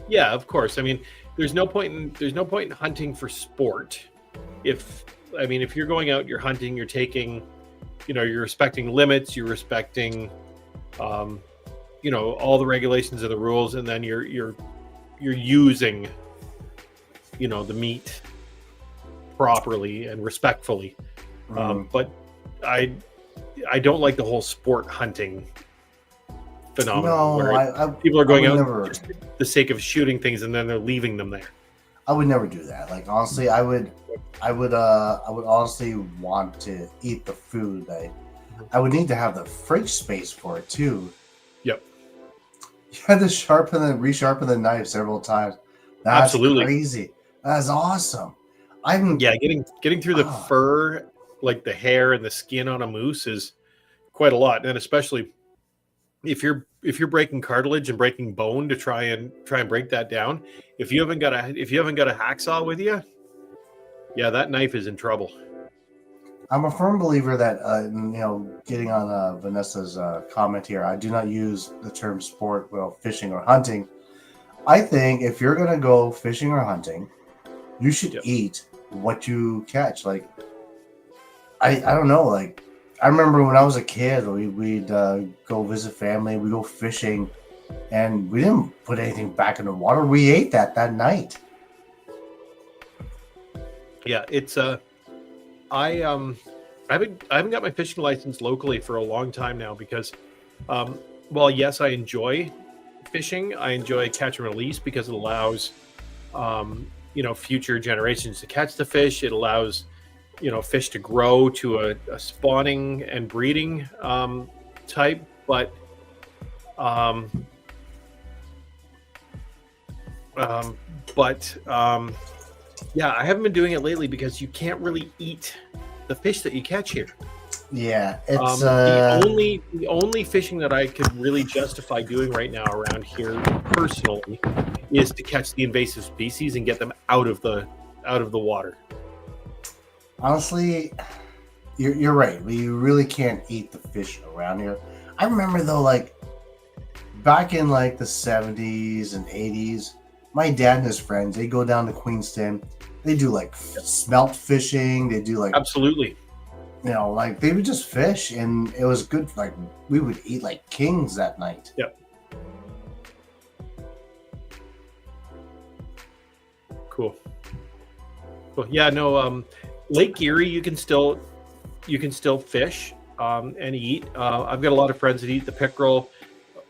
B: Yeah, of course. I mean, there's no point in hunting for sport. If you're going out, you're hunting, you're taking, you're respecting limits, you're respecting all the regulations and the rules, and then you're using the meat properly and respectfully. But I don't like the whole sport hunting phenomenon where people are going out just for the sake of shooting things and then they're leaving them there.
A: I would never do that. Like honestly, I would honestly want to eat the food. I would need to have the fridge space for it too.
B: Yep.
A: You had to resharpen the knife several times. That's
B: Absolutely
A: crazy. That's awesome.
B: Getting through the fur, like the hair and the skin on a moose, is quite a lot, and especially if you're breaking cartilage and breaking bone to try and break that down. If you haven't got a hacksaw with you, yeah, that knife is in trouble.
A: I'm a firm believer that getting on Vanessa's comment here, I do not use the term sport while fishing or hunting. I think if you're gonna go fishing or hunting, you should eat what you catch. Like I don't know, like I remember when I was a kid, we'd go visit family, we'd go fishing, and we didn't put anything back in the water. We ate that night.
B: Yeah, it's I haven't got my fishing license locally for a long time now because while yes, I enjoy fishing, I enjoy catch and release because it allows future generations to catch the fish. It allows fish to grow to a spawning and breeding type, but yeah, I haven't been doing it lately because you can't really eat the fish that you catch here.
A: Yeah, it's
B: the only fishing that I could really justify doing right now around here personally is to catch the invasive species and get them out of the water.
A: Honestly, you're right. We really can't eat the fish around here. I remember though, like back in like the 70s and 80s, my dad and his friends, they go down to Queenston. They do like smelt fishing. They do like
B: absolutely.
A: Like they would just fish, and it was good. Like we would eat like kings that night.
B: Yep. Cool. Yeah, no. Lake Erie, you can still fish and eat. I've got a lot of friends that eat the pickerel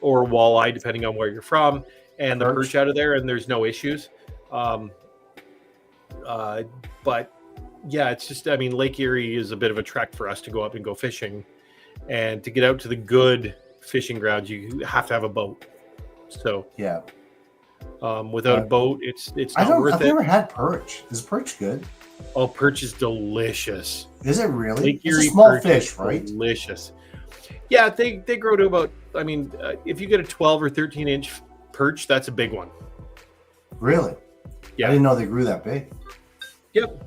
B: or walleye, depending on where you're from, and the perch out of there, and there's no issues. But yeah, it's just, Lake Erie is a bit of a trek for us to go up and go fishing, and to get out to the good fishing grounds, you have to have a boat. So
A: yeah,
B: Without a boat, it's not
A: I've
B: worth it.
A: never had perch. Is perch good?
B: Oh, perch is delicious.
A: Is it really?
B: Lake
A: It's a
B: Erie
A: small
B: perch
A: fish,
B: is
A: right?
B: Delicious. Yeah, they grow to about. I mean, if you get a 12 or 13-inch perch, that's a big one.
A: Really?
B: Yeah.
A: I didn't know they grew that big.
B: Yep.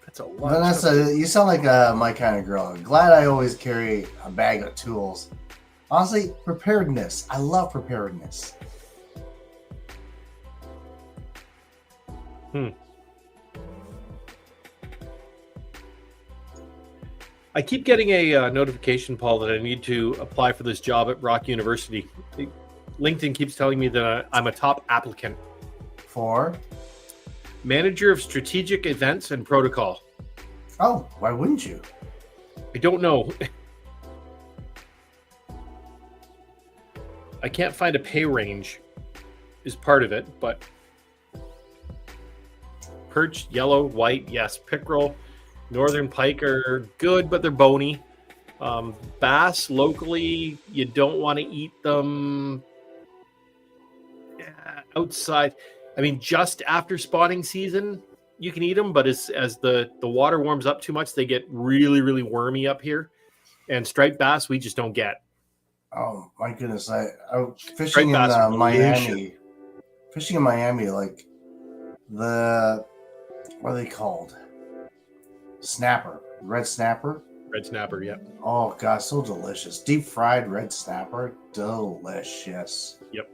B: That's a lot.
A: Vanessa, you sound like my kind of girl. Glad I always carry a bag of tools. Honestly, preparedness. I love preparedness.
B: I keep getting a notification, Paul, that I need to apply for this job at Brock University. LinkedIn keeps telling me that I'm a top applicant.
A: For?
B: Manager of Strategic Events and Protocol.
A: Oh, why wouldn't you?
B: I don't know. I can't find a pay range is part of it, but perch, yellow, white, yes. Pickerel, northern pike are good, but they're bony. Bass, locally, you don't want to eat them outside. I mean, just after spawning season, you can eat them, but as the water warms up too much, they get really, really wormy up here. And striped bass, we just don't get.
A: Oh my goodness! I fishing in
B: bass are
A: Miami. Fishing in Miami, like the what are they called? Snapper, red snapper.
B: Red snapper, yeah.
A: Oh gosh, so delicious! Deep fried red snapper, delicious.
B: Yep.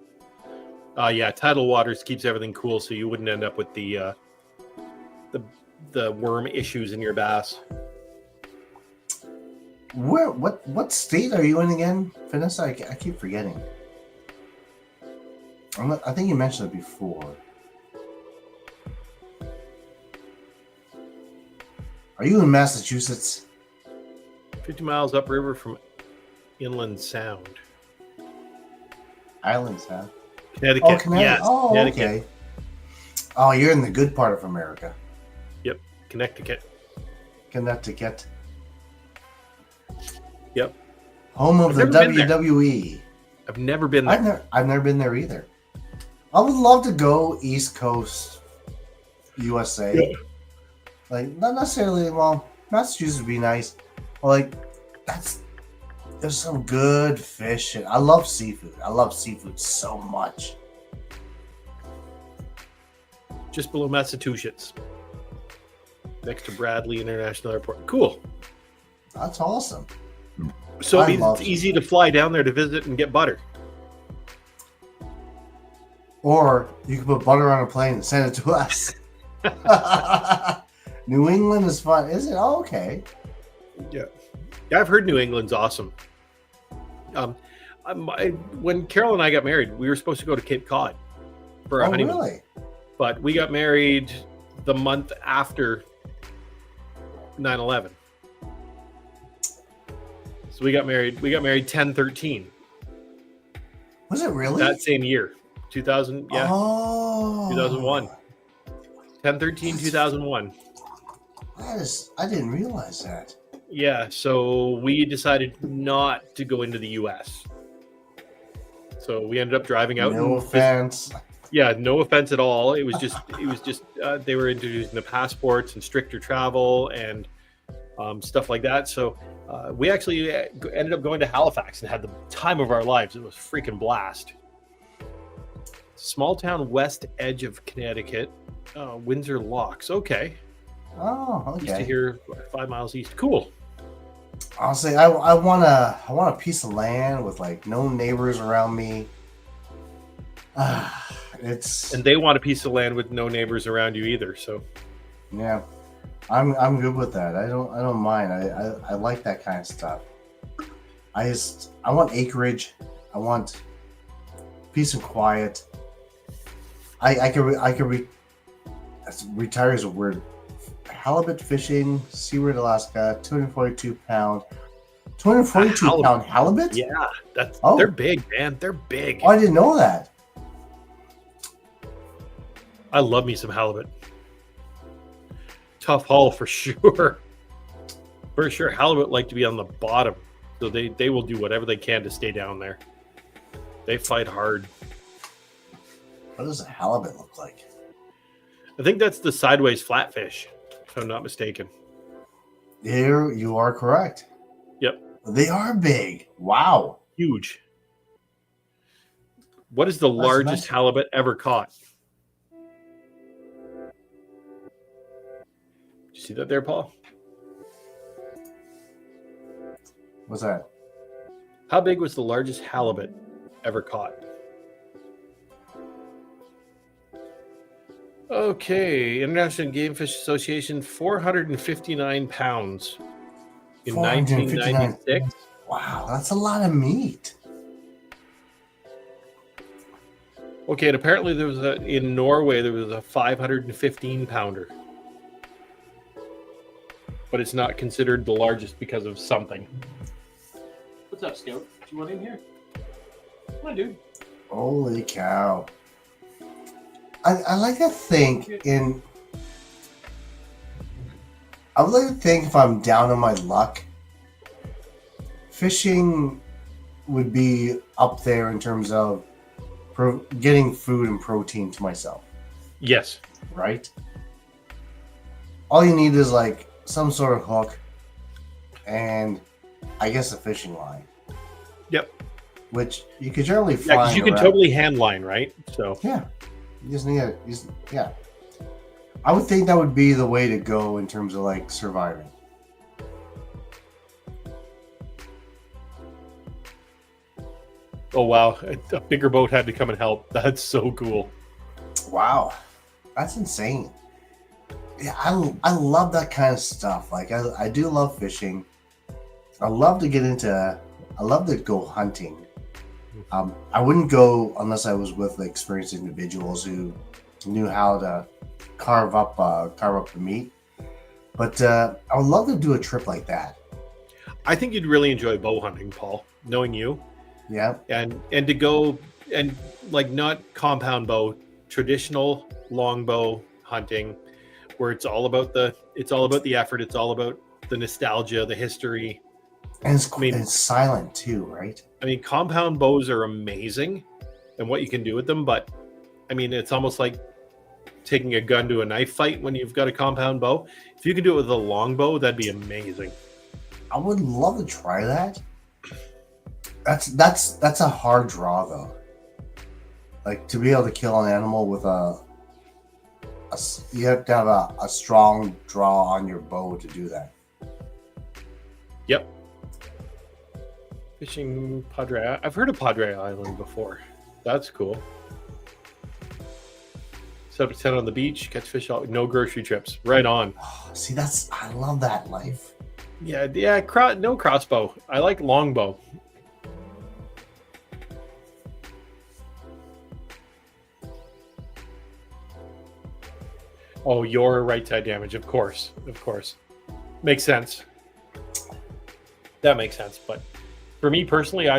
B: Yeah, tidal waters keeps everything cool, so you wouldn't end up with the worm issues in your bass.
A: Where? What state are you in again, Vanessa? I keep forgetting. I think you mentioned it before. Are you in Massachusetts?
B: 50 miles upriver from Inland Sound.
A: Islands, huh?
B: Connecticut.
A: Oh, Connecticut.
B: Yes,
A: Oh,
B: Connecticut.
A: okay. Oh, you're in the good part of America.
B: Yep, Connecticut.
A: Connecticut.
B: Yep.
A: Home of
B: I've
A: the
B: never been there.
A: WWE.
B: I've never been there.
A: I've never been there either. I would love to go East Coast, USA.
B: Yeah.
A: Like, not necessarily. Well, Massachusetts would be nice. But like, there's some good fish. I love seafood. I love seafood so much.
B: Just below Massachusetts. Next to Bradley International Airport. Cool.
A: That's awesome.
B: So
A: I
B: it means
A: love
B: it's easy to fly down there to visit and get butter.
A: Or you can put butter on a plane and send it to us. New England is fun, is it? Oh, okay.
B: Yeah, I've heard New England's awesome. When Carol and I got married, we were supposed to go to Cape Cod for our
A: Oh,
B: honeymoon,
A: really?
B: but we got married the month after 9/11. So we got married 10/13
A: Was it really?
B: that same year, 2000. Yeah,
A: Oh.
B: 2001. 10/13, 2001.
A: I didn't realize that.
B: Yeah, so we decided not to go into the U.S. So we ended up driving out.
A: No
B: and
A: offense.
B: Yeah, no offense at all. It was just they were introducing the passports and stricter travel and stuff like that. So we actually ended up going to Halifax and had the time of our lives. It was a freaking blast. Small town west edge of Connecticut, Windsor Locks. Okay,
A: Oh,
B: east of
A: okay.
B: here, 5 miles east. Cool.
A: Honestly, I want a piece of land with like no neighbors around me. It's
B: And they want a piece of land with no neighbors around you either. So
A: yeah. I'm good with that. I don't mind. I like that kind of stuff. I want acreage. I want peace and quiet. I could retire as a word. Halibut fishing, Seaward, Alaska, 242 pound. 242
B: halibut.
A: pound halibut?
B: yeah, that's
A: Oh.
B: they're big, man. They're big.
A: Oh, I didn't know that.
B: I love me some halibut. Tough haul for sure. For sure. Halibut like to be on the bottom. So they will do whatever they can to stay down there. They fight hard.
A: What does a halibut look like?
B: I think that's the sideways flatfish, if I'm not mistaken.
A: There, you are correct.
B: Yep.
A: They are big. Wow.
B: Huge. What is the largest
A: nice.
B: halibut ever caught? Did you see that there, Paul?
A: What's that?
B: How big was the largest halibut ever caught? Okay, International Game Fish Association, 459 pounds in
A: 459.
B: 1996.
A: Wow, that's a lot of meat.
B: Okay, and apparently there was in Norway there was a 515 pounder, but it's not considered the largest because of something. What's up, Scout? Do you want in here? Come on, dude.
A: Holy cow. I like to think I would like to think if I'm down on my luck, fishing would be up there in terms of getting food and protein to myself,
B: Yes.
A: right? All you need is like some sort of hook and I guess a fishing line.
B: Yep.
A: Which you could generally
B: Yeah,
A: find.
B: 'cause you can
A: around.
B: totally hand line, right? So
A: Yeah. You just need it. Yeah. I would think that would be the way to go in terms of like surviving.
B: oh wow, a bigger boat had to come and help. That's so cool.
A: Wow. That's insane. Yeah, I love that kind of stuff. Like I do love fishing. I love to go hunting. I wouldn't go unless I was with like, experienced individuals who knew how to carve up the meat. But I would love to do a trip like that.
B: I think you'd really enjoy bow hunting, Paul, knowing you.
A: Yeah.
B: And to go and like not compound bow, traditional longbow hunting, where it's all about the effort, it's all about the nostalgia, the history.
A: And it's silent too, right?
B: I mean, compound bows are amazing and what you can do with them, but I mean, it's almost like taking a gun to a knife fight when you've got a compound bow. If you can do it with a longbow, that'd be amazing.
A: I would love to try that. That's a hard draw though. Like to be able to kill an animal with you have to have a strong draw on your bow to do that.
B: Yep. Fishing Padre. I've heard of Padre Island before. That's cool. 7 to 10 on the beach, catch fish, no grocery trips. Right on.
A: Oh, see, I love that life.
B: Yeah. No crossbow. I like longbow. Oh, your right side damage, of course. Makes sense. That makes sense. But for me personally, I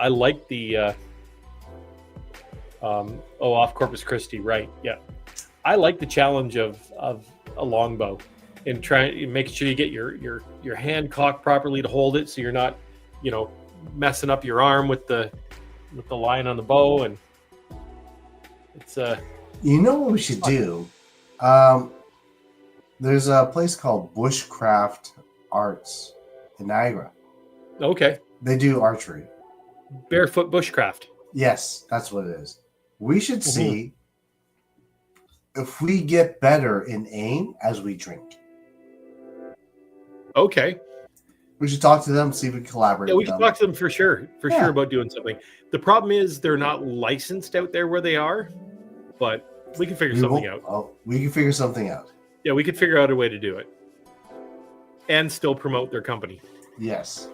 B: like the off Corpus Christi, right? Yeah, I like the challenge of a longbow and making sure you get your hand cocked properly to hold it, so you're not, messing up your arm with the line on the bow, and it's
A: You know what we should do? There's a place called Bushcraft Arts in Niagara.
B: okay.
A: They do archery.
B: Barefoot bushcraft.
A: Yes, that's what it is. We should see if we get better in aim as we drink.
B: Okay.
A: We should talk to them, see if we can collaborate.
B: Yeah, we
A: with
B: can
A: them.
B: talk to them for sure about doing something. The problem is they're not licensed out there where they are, but we can figure something out.
A: Oh, we can figure something out.
B: Yeah, we could figure out a way to do it and still promote their company.
A: Yes.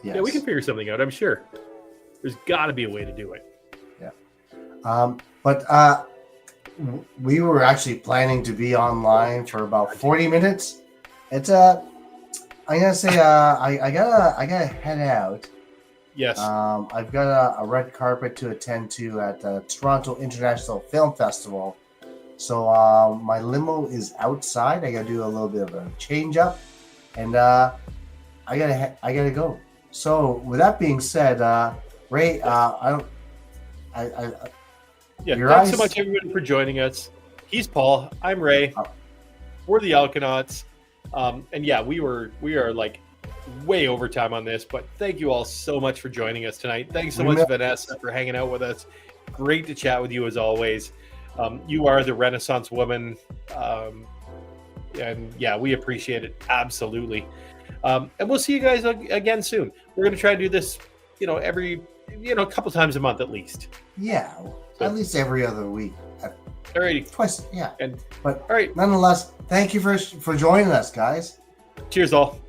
A: Yes.
B: Yeah, we can figure something out. I'm sure. There's got to be a way to do it.
A: But we were actually planning to be online for about 40 minutes. It's I gotta say I gotta head out.
B: Yes.
A: I've got a red carpet to attend to at the Toronto International Film Festival. So my limo is outside. I gotta do a little bit of a change up, and I I gotta go. So with that being said, Ray, I
B: Yeah,
A: Your
B: thanks
A: eyes-
B: so much, everybody, for joining us. He's Paul. I'm Ray.
A: Oh.
B: We're the Alkanauts. And yeah, we are like way over time on this, but thank you all so much for joining us tonight. Thanks so much,
A: Remember-
B: Vanessa, for hanging out with us. Great to chat with you as always. You are the Renaissance woman. And yeah, we appreciate it. Absolutely. And we'll see you guys again soon. We're going to try to do this, every, a couple times a month at least.
A: yeah,
B: So-
A: at least every other week,
B: Alrighty.
A: twice. Yeah,
B: And
A: but
B: all right.
A: nonetheless, thank you for joining us, guys.
B: Cheers all.